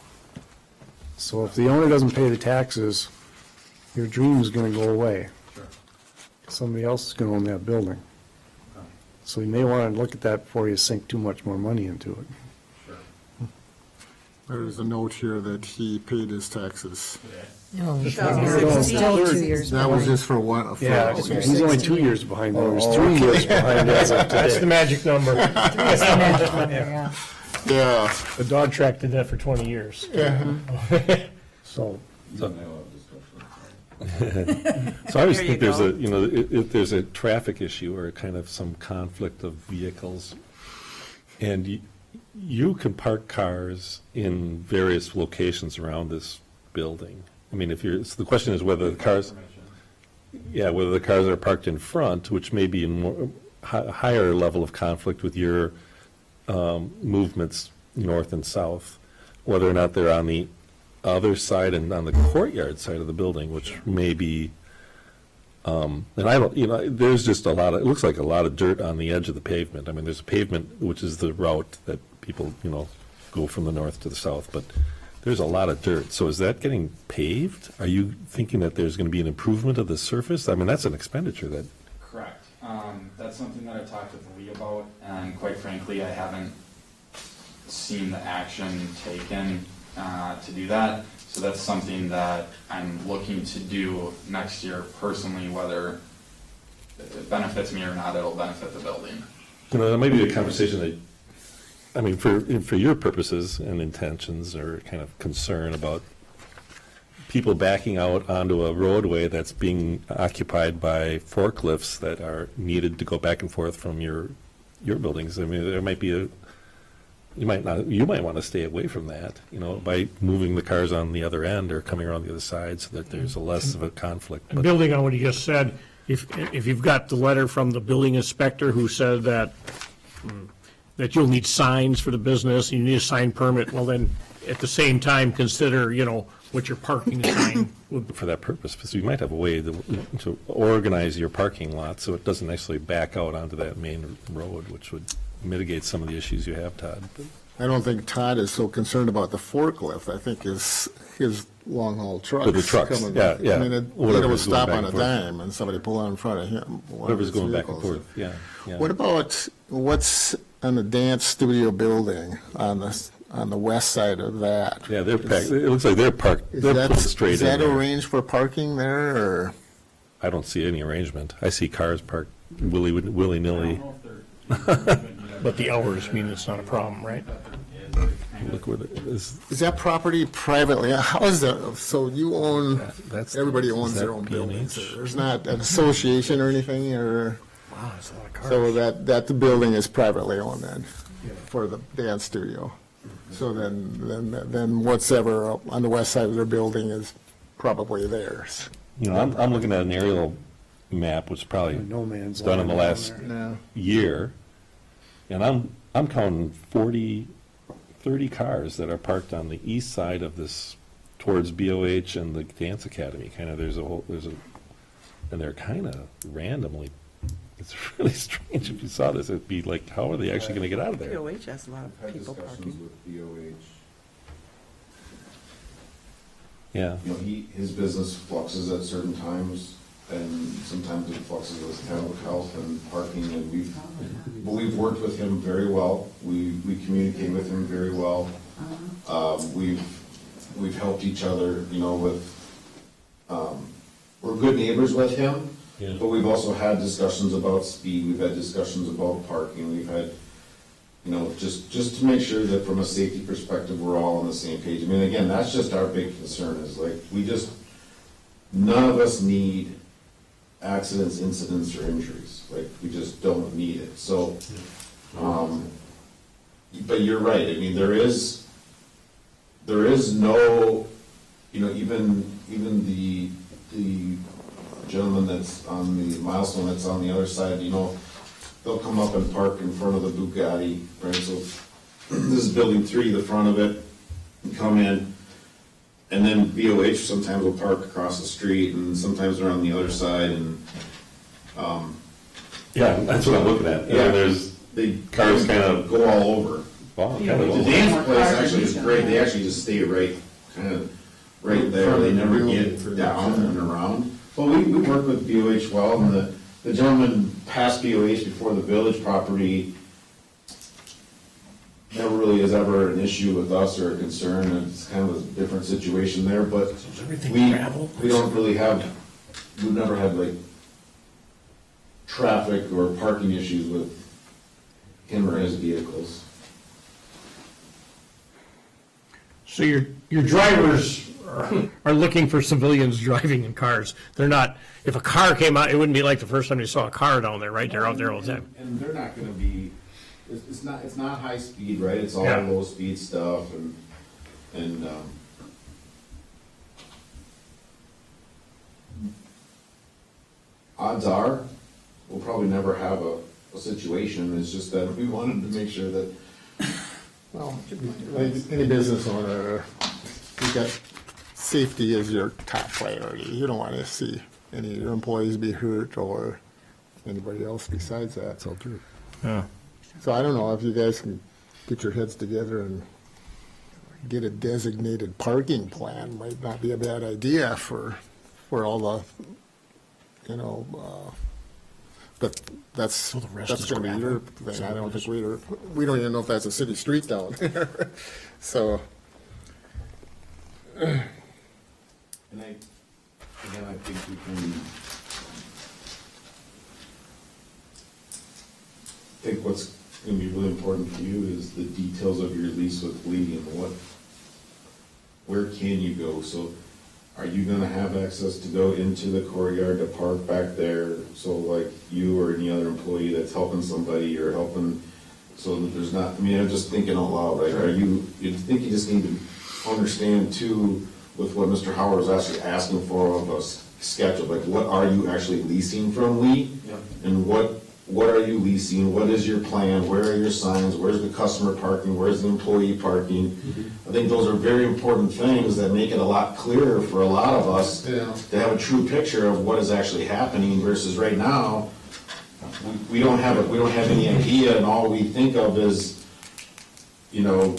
So if the owner doesn't pay the taxes, your dream is going to go away. Sure. Somebody else is going to own that building. So you may want to look at that before you sink too much more money into it. Sure. There's a note here that he paid his taxes. No, Just they're 2016. still 2 years That was behind. just for one. for- Yeah, okay. he's only 2 years behind. There was 3 years behind as of That's the today. magic number. That's the magic number, yeah. Yeah, The dog track did that for 20 years. So, So I always There think you there's go. a, you know, if there's a traffic issue or kind of some conflict of vehicles, and you can park cars in various locations around this building. I mean, if you're, so the question is whether the cars, yeah, whether the cars are parked in front, which may be in more, higher level of conflict with your movements north and south, whether or not they're on the other side and on the courtyard side of the building, which may be, and I don't, you know, there's just a lot of, it looks like a lot of dirt on the edge of the pavement. I mean, there's a pavement, which is the route that people, you know, go from the north to the south, but there's a lot of dirt. So is that getting paved? Are you thinking that there's going to be an improvement of the surface? I mean, that's an expenditure that, Correct. That's something that I talked with Lee about, and quite frankly, I haven't seen the action taken to do that. So that's something that I'm looking to do next year personally, whether it benefits me or not, it'll benefit the building. you know, that might be a conversation that, I mean, for your purposes and intentions or kind of concern about people backing out onto a roadway that's being occupied by forklifts that are needed to go back and forth from your buildings. I mean, there might be you might want to stay away from that, you know, by moving the cars on the other end or coming around the other side so that there's a less of a conflict. and But building on what you just said, if you've got the letter from the building inspector who said that you'll need signs for the business, you need a sign permit, well then, at the same time, consider, what your parking sign would be. For that purpose, because you might have a way to organize your parking lot so it doesn't actually back out onto that main road, which would mitigate some of the issues you have, Todd. I don't think Todd is so concerned about the forklift. I think his long-haul trucks. With the trucks, coming- yeah, yeah. I mean, it Whatever's would stop going on back a and forth. dime and somebody pull out in front of him. one of Whatever's his going back and vehicles. forth, yeah, yeah. What about, what's on the dance studio building on the west side of that? Yeah, they're packed, it looks like they're parked, Is they're that, pulled straight is in that there. arranged for parking there, or? I don't see any arrangement. I see cars parked willy-nilly. But the hours mean it's not a problem, right? Look where is Is that property privately? How is that? So you own, that's. everybody is owns that their own P&H? buildings. There's not an association or anything, or? Wow, that's a lot of cars. So that building is privately owned then, for the dance studio. So then whatever on the west side of their building is probably theirs. I'm looking at an aerial map, which probably No man's done in the land down last there. year, and I'm counting 30 cars that are parked on the east side of this, towards BOH and the Dance Academy. Kind of, and they're kind of randomly. It's really strange. If you saw this, it'd be like, how are they actually going to get out of there? POH has a lot of people parking. Yeah. His business fluxes at certain times, and sometimes it fluxes with town health and parking, and we've worked with him very well. We communicate with him very well. We've helped each other, with, we're good neighbors with him, Yeah. but we've also had discussions about speed, we've had discussions about parking, we've had, just to make sure that from a safety perspective, we're all on the same page. I mean, again, that's just our big concern, is like, none of us need accidents, incidents, or injuries. Like, we just don't need it. So, but you're right. I mean, there is no, even the gentleman that's on the milestone that's on the other side, they'll come up and park in front of the Bugatti, right? So this is building 3, the front of it, and come in. And then BOH sometimes will park across the street, and sometimes they're on the other side, and, Yeah, that's what I'm looking at. Yeah. They cars kind of go all over. wow, The kind of dance place actually is great, they actually just stay right there, they never get down and around. Well, we work with BOH well, and the gentleman past BOH before the village property never really is ever an issue with us or a concern, it's kind of a different situation there, but we don't really we've never had like traffic or parking issues with him or his vehicles. So your drivers are looking for civilians driving in cars. They're not, if a car came out, it wouldn't be like the first time you saw a car down there, right? They're out there all the time. And they're not gonna be, it's not high speed, right? It's all Yeah. low speed stuff, and odds are, we'll probably never have a situation, it's just that we wanted to make sure that, Well, like any business owner, you got, safety is your top priority. You don't want to see any of your employees be hurt or anybody else besides that. That's all true. Yeah. So I don't know if you guys can get your heads together and get a designated parking plan. Might not be a bad idea for all the, but that's gonna be your thing. I don't think we don't even know if that's a city street down there. So, and I think we can, I think what's gonna be really important for you is the details of your lease with Lee and where can you go? So are you gonna have access to go into the courtyard to park back there? So like you or any other employee that's helping somebody or helping, so that there's not, I'm just thinking out loud, right? You think you just need to understand too, with what Mr. Howard was actually asking for of a schedule, like what are you actually leasing from Lee? Yep. And what what are you leasing, what is your plan, where are your signs, where's the customer parking, where's the employee parking? I think those are very important things that make it a lot clearer for a lot of us to have a true picture of what is actually happening versus right now, we don't have any idea, and all we think of is, you know,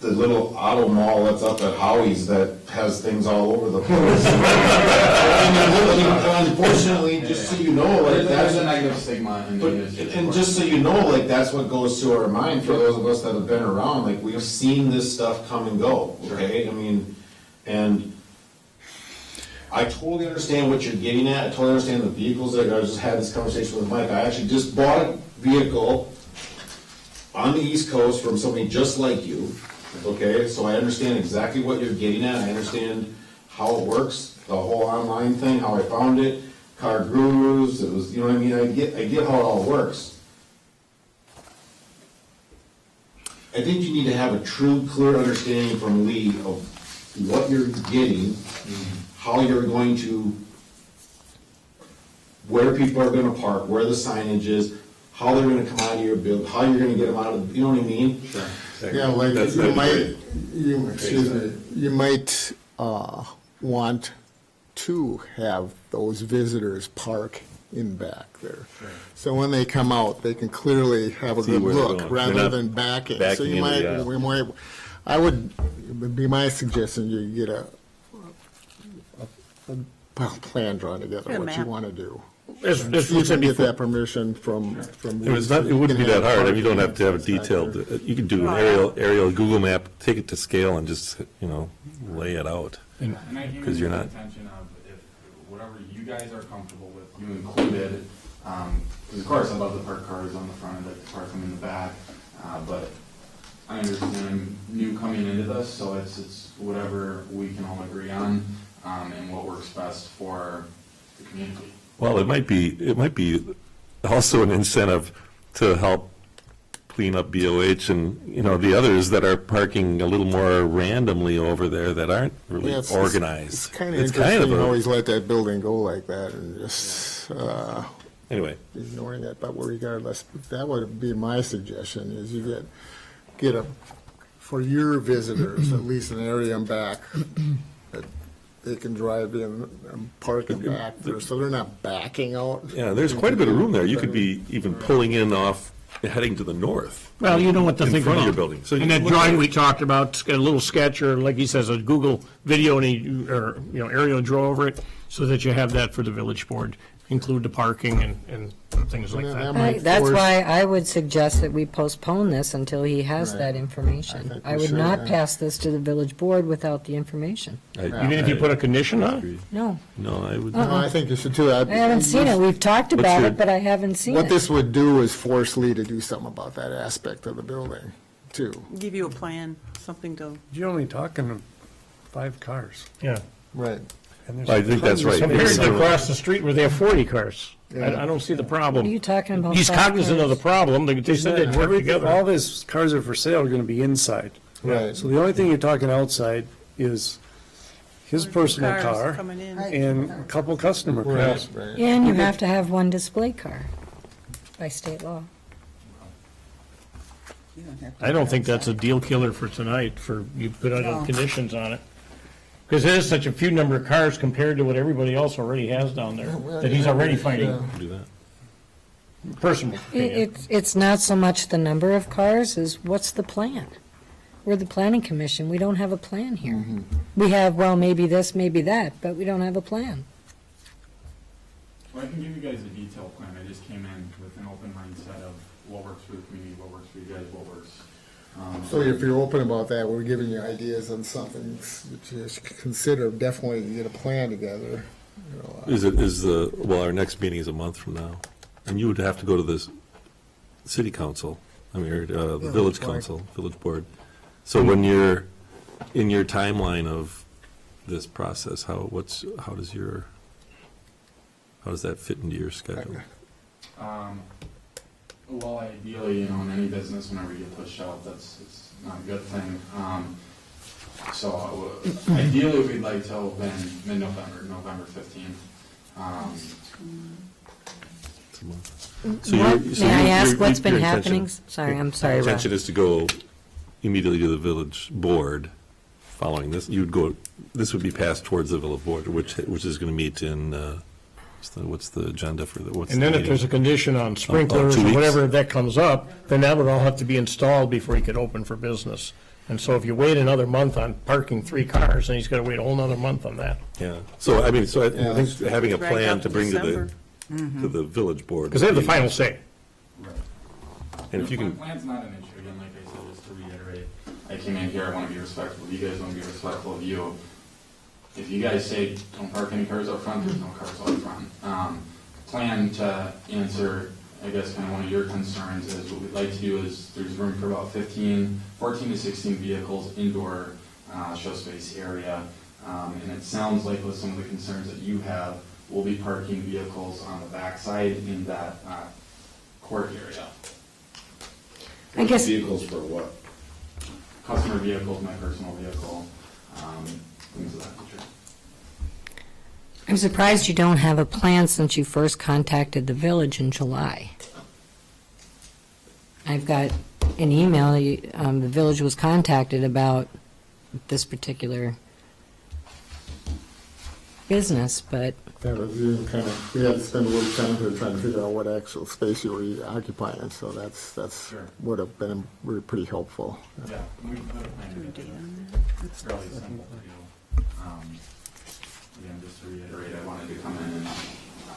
the little auto mall that's up at Howie's that has things all over the place. And unfortunately, just so you know, like, There's that's a negative stigma in the but, industry. and just so you know, like, that's what goes through our mind for those of us that have been around, like, we've seen this stuff come and go, okay? I mean, and I totally understand what you're getting at, I totally understand the vehicles, like, I just had this conversation with Mike, I actually just bought a vehicle on the East Coast from somebody just like you, okay? So I understand exactly what you're getting at, I understand how it works, the whole online thing, how I found it, Car Gurus, it was, you know what I mean, I get how it all works. I think you need to have a true, clear understanding from Lee of what you're getting, how you're going to, where people are gonna park, where the signage is, how they're gonna come out of your build, how you're gonna get them out of, you know what I mean? Yeah, like, That's you great. you might want to have those visitors park in back there. So when they come out, they can clearly have a See good where they're look, going. They're rather not than backing. So backing you into the might, aisle. we might, I would, it would be my suggestion, you get a plan drawn together, Yeah, what you map. want to do. As we You said can get before, that permission from. It wouldn't be that hard, I mean, you don't have to have a detailed, you can do an aerial Google map, take it to scale and just, you know, lay it out. And I hear 'Cause you're the not- intention of if whatever you guys are comfortable with, you included. Of course, I love the park cars on the front, I like to park them in the back, but I understand new coming into this, so it's whatever we can all agree on, and what works best for the community. Well, it might be also an incentive to help clean up BOH and, you know, the others that are parking a little more randomly over there that aren't really Yeah, it's organized. kind of It's kind interesting, of you a- always let that building go like that and just Anyway, ignoring it, but regardless, that would be my suggestion, is you get a, for your visitors, at least an area in back that they can drive in and park in back there, so they're not backing out. yeah, there's quite a bit of room there. You could be even pulling in off, heading to the north. well, you know what to In think front of your about. building. So In you that look drawing at it. we talked about, it's got a little sketch, or like he says, a Google video, and or, you know, aerial draw over it, so that you have that for the village board, include the parking and things like Yeah, that. might That's force- why I would suggest that we postpone this until he has Right. that I information. think we I would should, not yeah. pass this to the village board without the information. Even if you put a condition on it? agree. No, No, I would. No, I think you should too. I haven't seen it. We've talked What's about your- it, but I haven't seen What it. this would do is force Lee to do something about that aspect of the building, too. Give you a plan, something to, You're only talking 5 cars. Yeah. Right. And there's I think that's right. Compared to It's- across the street where they have 40 cars. Yeah. I don't see the What are problem. you talking about? He's 5 cognizant of the cars? problem, they said they'd work Everything- together. All these cars are for sale are gonna be inside. Right. So the only thing you're talking outside is his personal cars car coming in. and a couple customer cars. Right. And you have to have one display car by state law. You don't have to I don't go think that's a outside. deal killer for tonight, for you put out No. conditions on it. Because it is such a few number of cars compared to what everybody else already has down there, that he's already fighting, Do that. personal opinion. It's not so much the number of cars as what's the plan? We're the planning commission. We don't have a plan here. We have, well, maybe this, maybe that, but we don't have a plan. Well, I can give you guys a detailed plan. I just came in with an open mindset of what works for the community, what works for you guys, what works. So if you're open about that, we're giving you ideas on something that you should consider, definitely get a plan together. you know, Well, our next meeting is a month from now, and you would have to go to this city council, I mean, or, the village council, village board. So when you're in your timeline of this process, how does that fit into your schedule? Well, ideally, you know, in any business, whenever you get pushed out, it's not a good thing. So ideally, we'd like to open mid-November, November 15th. once a month. So What, you're- so may I you're- ask you're- what's been your happening? intention- Sorry, I'm sorry, Your Rob. intention is to go immediately to the village board following this. You'd go, this would be passed towards the village board, which is going to meet in, what's the agenda for the, what's the And then if meeting? there's a condition on sprinklers 2 or weeks. whatever that comes up, then that would all have to be installed before he could open for business. And so if you wait another month on parking 3 cars, then he's got to wait a whole nother month on that. Yeah, so I mean, so I think having a Right plan up to bring to December. to the village board. Because they have the would be- final say. And if you can, Plan's not an issue, again, like I said, just to reiterate, I came in here, I want to be respectful of you guys, I want to be respectful of you. If you guys say don't park any cars up front, there's no cars up front. Plan to answer, I guess, kind of one of your concerns is what we'd like to do is there's room for about 14 to 16 vehicles indoor show space area. And it sounds like with some of the concerns that you have, we'll be parking vehicles on the backside in that court area. I guess, Vehicles for what? Customer vehicles, my personal vehicle, things of that nature. I'm surprised you don't have a plan since you first contacted the village in July. I've got an email, the village was contacted about this particular business, but That was kind of, we had to spend a little time here trying to figure out what actual space you were occupying, so that's Sure. would have been pretty helpful. Yeah, we put a plan together. It's fairly simple to do. Again, just to reiterate, I wanted to come in and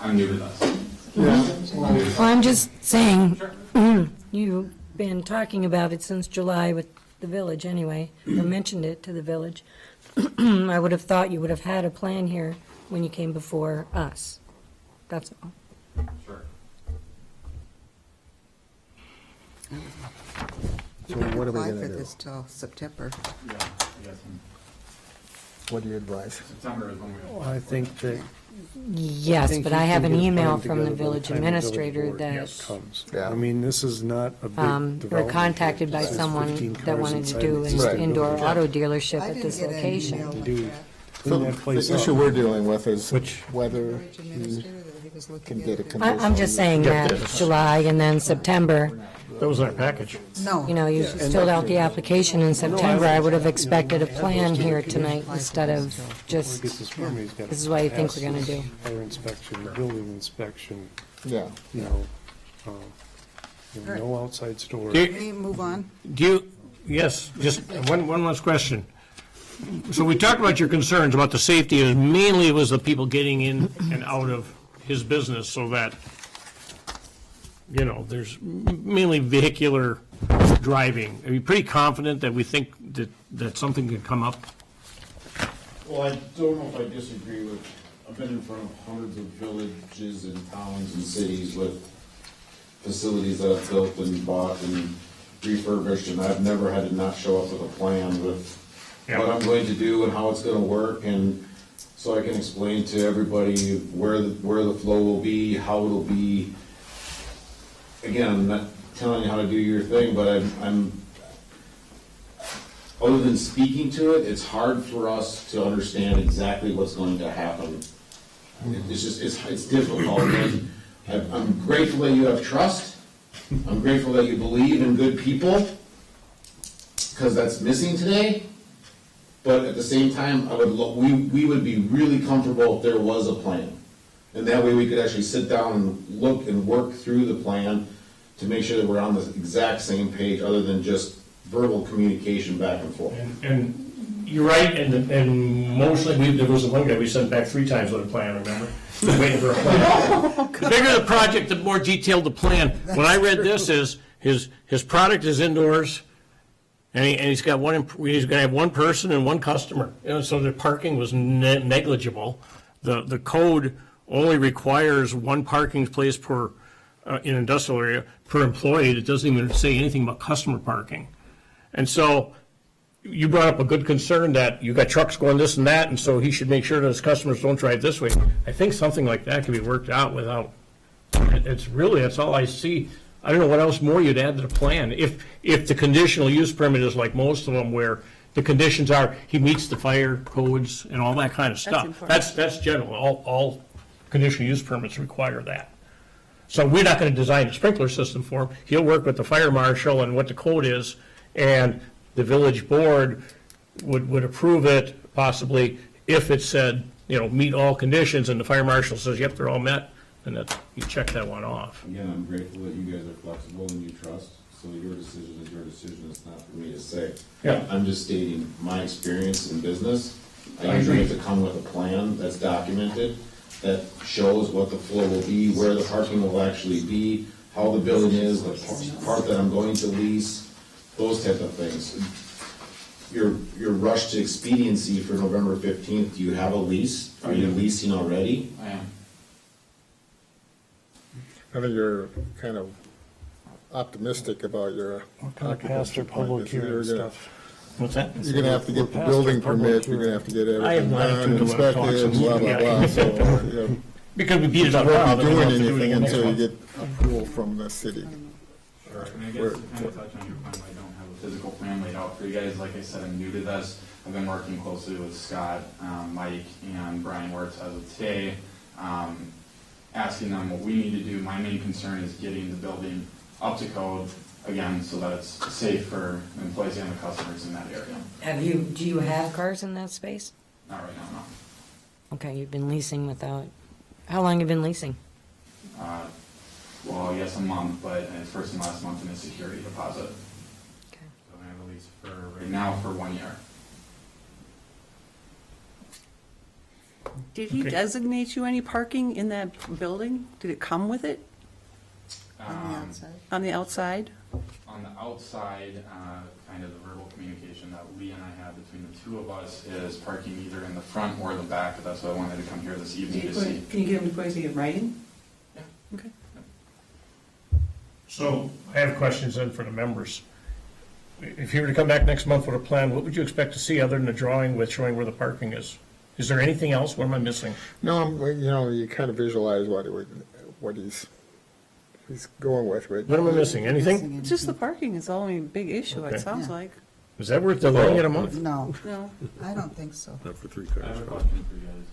I'm new to this. well, I'm just saying, you've been talking about it since July with the village anyway, or mentioned it to the village. I would have thought you would have had a plan here when you came before us. That's all. Sure. So You can what are we apply gonna for do? this till September. Yeah, I guess in What do you advise? September is when we. Well, I think that. Yes, think but you I have can an get a email plan from the together by village time the village administrator board that comes. Yeah. I mean, this is not a big we're development. contacted by This is someone 15 that cars wanted to inside do the an Right. indoor auto dealership I at didn't this get an location. email like Do- that. Clean that place The up. issue we're dealing with is Which- whether Village administrator that he was looking can at get a it. condition. I'm just saying that July and then September, That was in our package. No. you know, you filled out the application in September. I would have expected a plan here tonight instead of just, Get this permit, he's got this is what I think we're gonna do. fire inspection, building inspection, Yeah. you know, no outside stores. Do Can we move on? you, yes, just one last question. So we talked about your concerns about the safety, and mainly it was the people getting in and out of his business so that, you know, there's mainly vehicular driving. Are you pretty confident that we think that something could come up? Well, I don't know if I disagree with, I've been in front of hundreds of villages and towns and cities with facilities that I've built and bought and refurbished, and I've never had to not show up with a plan with what I'm going to do and how it's gonna work, and so I can explain to everybody where the flow will be, how it'll be. Again, I'm not telling you how to do your thing, but I'm other than speaking to it, it's hard for us to understand exactly what's going to happen. It's just, it's difficult, and I'm grateful that you have trust. I'm grateful that you believe in good people, because that's missing today. But at the same time, we would be really comfortable if there was a plan. And that way we could actually sit down and look and work through the plan to make sure that we're on the exact same page, other than just verbal communication back and forth. And you're right, and mostly, there was one guy we sent back 3 times with a plan, remember? Waiting for a plan. The bigger the project, the more detailed the plan. When I read this, is his product is indoors, and he's got he's gonna have one person and one customer. You know, so the parking was negligible. The code only requires one parking place per, in industrial area, per employee. It doesn't even say anything about customer parking. And so you brought up a good concern that you got trucks going this and that, and so he should make sure that his customers don't drive this way. I think something like that can be worked out without, that's all I see. I don't know what else more you'd add to the plan. If the conditional use permit is like most of them, where the conditions are, he meets the fire codes and all that kind of stuff. important. That's general. All conditional use permits require that. So we're not going to design a sprinkler system for him. He'll work with the fire marshal and what the code is, and the village board would approve it possibly if it said, meet all conditions, and the fire marshal says, yep, they're all met, and that, you check that one off. Again, I'm grateful that you guys are flexible and you trust, so your decision is your decision, it's not for me to say. Yeah. I'm just stating my experience in business. I I usually agree. have to come with a plan that's documented, that shows what the flow will be, where the parking will actually be, how the building is, the part that I'm going to lease, those type of things. Your rush to expediency for November 15th, do you have a lease? Are you leasing already? I am. I think you're kind of optimistic about your. Kind of past our public hearing stuff. What's that? You're gonna have to get the We're building past our public permit, you're gonna have to get I have everything done, latitude to let it inspected, talk, blah, blah, yeah. blah, so, you know, Because we beat it you up now, won't be then we'll doing have to do it anything again next until you month. get approval from the city. Sure, and I Where- guess to kind of touch on your point, I don't have a physical plan laid out for you guys. Like I said, I'm new to this. I've been working closely with Scott, Mike, and Brian Wirtz as of today, asking them what we need to do. My main concern is getting the building up to code, again, so that it's safe for employees and the customers in that area. Do you have cars in that space? Not right now, Okay, you've been leasing without, how long have you been leasing? no. Well, yes, a month, but it's first and last month in a security deposit. Okay. So I have a lease for, right now, for 1 year. Did he Okay. designate you any parking in that building? Did it come with it On the outside? on the outside? On the outside, kind of the verbal communication that Lee and I have between the two of us is parking either in the front or the back. That's why I wanted to come here this evening to see. Can you get him to put anything in writing? Yeah. Okay. So I have questions then for the members. If you were to come back next month with a plan, what would you expect to see other than a drawing with showing where the parking is? Is there anything else? What am I missing? No, you kind of visualize what he's going with, right? What am I missing? Anything? It's just the parking is the only big issue, Okay. it sounds Yeah. like. Is that worth delaying it a month? No, No. I don't think so. Not for 3 I have cars. a question for you guys.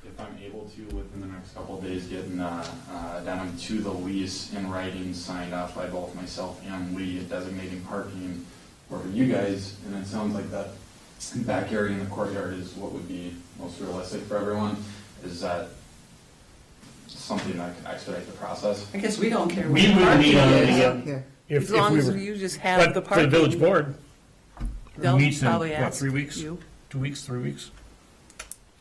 If I'm able to, within the next couple of days, get an addendum to the lease in writing signed off by both myself and Lee designating parking for you guys, and it sounds like that back area in the courtyard is what would be most realistic for everyone, is that something that could expedite the process? I guess we don't care We where the would parking need on is. the, Here, As long as you just have the but for the parking. village board, They'll meets in, probably what, ask 3 weeks? you. 2 weeks, 3 weeks?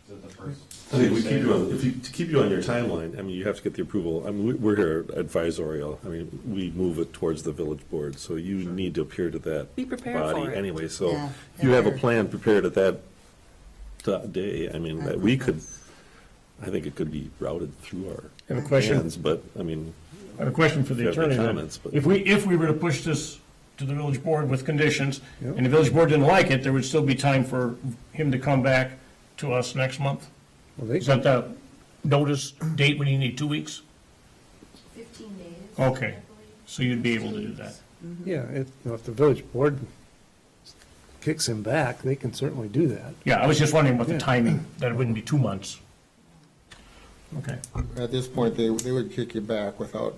Is it the first? I think we keep you on, to keep you on your timeline, I mean, you have to get the approval. I mean, we're here advisorial. I mean, we move it towards the village board, so you need to appear to that Be prepared for body it. anyway. So Yeah, if you have a prepared. plan prepared at that day, I mean, I we think could, that's- I think it could be routed through our I have a question, hands, but, I mean, I have a question for the If you have any attorney. then. comments, but- If we were to push this to the village board with conditions, and the village board didn't like it, there would still be time for him to come back to us next month? Is that the notice date when you need 2 weeks? 15 days. Okay, so you'd be able to do that. Yeah, if the village board kicks him back, they can certainly do that. Yeah, I was just wondering what the Yeah. timing, that it wouldn't be 2 months. Okay. At this point, they would kick you back without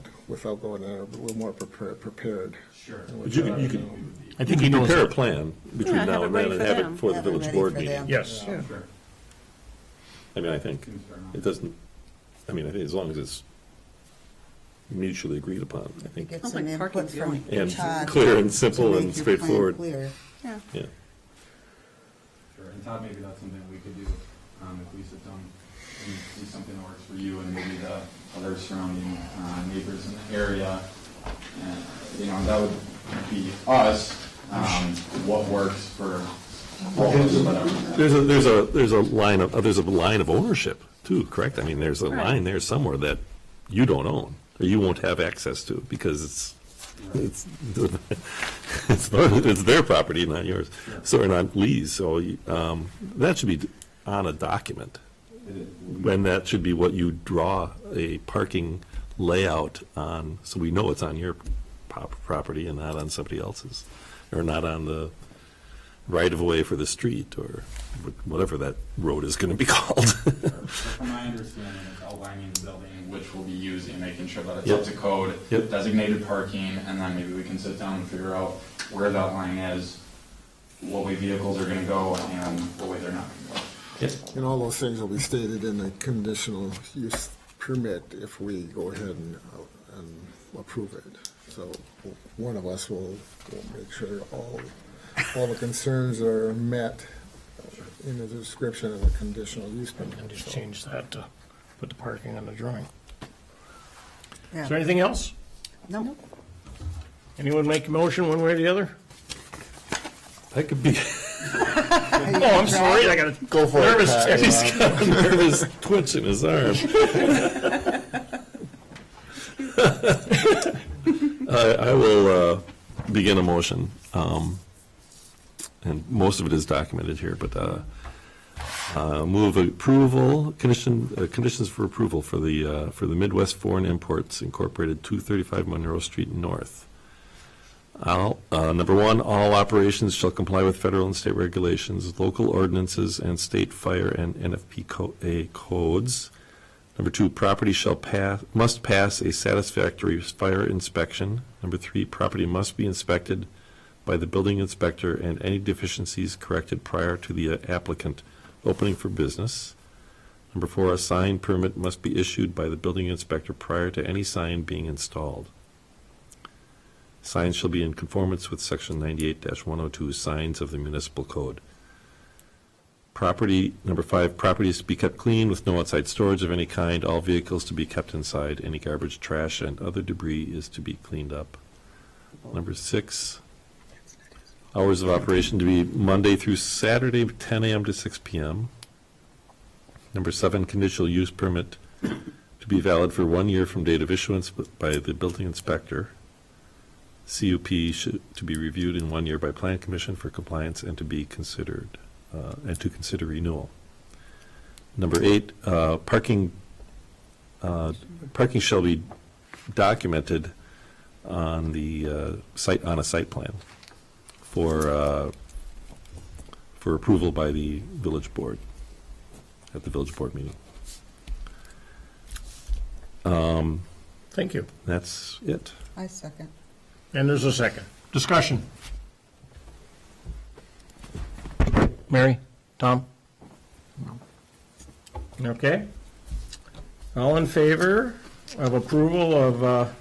going there, a little more prepared. Sure. but you could I think he knows prepare a that. plan between Yeah, have now it and ready then and for have them. it for the Have it village ready board for meeting. them. Yes. Sure. I mean, I think Seems fair enough. it doesn't, I mean, I think as long as it's mutually agreed upon, I think, Get Sounds some like input parking's the from only- and Todd clear and to simple make and your plan straightforward. clear. Yeah. Yeah. Sure, and Todd, maybe that's something we could do, if we sit down and see something that works for you and maybe the other surrounding, neighbors in the area. And, that would be us, what works for all of us, whatever. There's a line of ownership too, correct? I mean, there's a line there somewhere that you don't own, or you won't have access to because it's their property, not yours, so not Lee's. So that should be on a document. When that should be what you draw a parking layout on, so we know it's on your property and not on somebody else's, or not on the right-of-way for the street, or whatever that road is going to be called. From my understanding, it's outlining the building which we'll be using, making sure that it's Yep. up to code, Yep. designated parking, and then maybe we can sit down and figure out where that line is, what way vehicles are gonna go, and what way they're not gonna go. And all those things will be stated in the conditional use permit if we go ahead and approve it. So one of us will make sure all the concerns are met in the description of the conditional use permit. And just change that to put the parking on the drawing. Yeah. Is there anything else? No, Anyone make a motion one way or the other? That could be. Oh, I'm sorry, I got a Go for it, nervous Pat. tick. He's got a nervous twitch in his arm. I will begin a motion, and most of it is documented here, but move approval, conditions for approval for the Midwest Foreign Imports Incorporated, 235 Monroe Street North. Number one, all operations shall comply with federal and state regulations, local ordinances, and state fire and NFPA codes. Number two, property must pass a satisfactory fire inspection. Number three, property must be inspected by the building inspector and any deficiencies corrected prior to the applicant opening for business. Number four, a sign permit must be issued by the building inspector prior to any sign being installed. Signs shall be in conformance with section 98-102, signs of the municipal code. Number five, property is to be kept clean with no outside storage of any kind. All vehicles to be kept inside. Any garbage, trash, and other debris is to be cleaned up. Number six, hours of operation to be Monday through Saturday, 10 a.m. to 6 p.m. Number seven, conditional use permit to be valid for 1 year from date of issuance by the building inspector. CUP to be reviewed in 1 year by Plan Commission for compliance and to be considered, and to consider renewal. Number eight, parking shall be documented on the on a site plan for approval by the village board at the village board meeting. Thank you. That's it. I second. And there's a second. Discussion. Mary? Tom? Okay. All in favor of approval of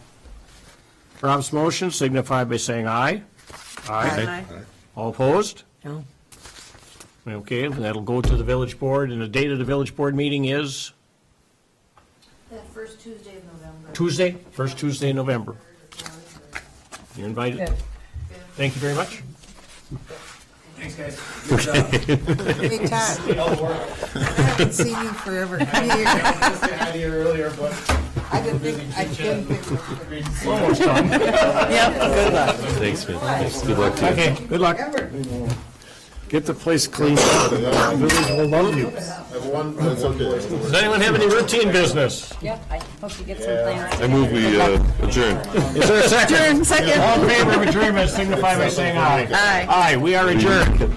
Rob's motion signify by saying aye. Aye. All opposed? No. Okay, that'll go to the village board, and the date of the village board meeting is That first Tuesday of November. Tuesday, first Tuesday in November. You're invited. Thank you very much. Hey, Todd. I haven't seen you forever. I didn't think. Almost done. Good luck. Thanks, man. Thanks. Good luck to you. Okay, good luck. Get the place cleaned up. The village will love you. That's okay. Does anyone have any routine business? Yep, I hope you get some plans. I move we adjourn. Is there a second? Second. All in favor of adjournment signify by saying aye. Aye. Aye, we are adjourned.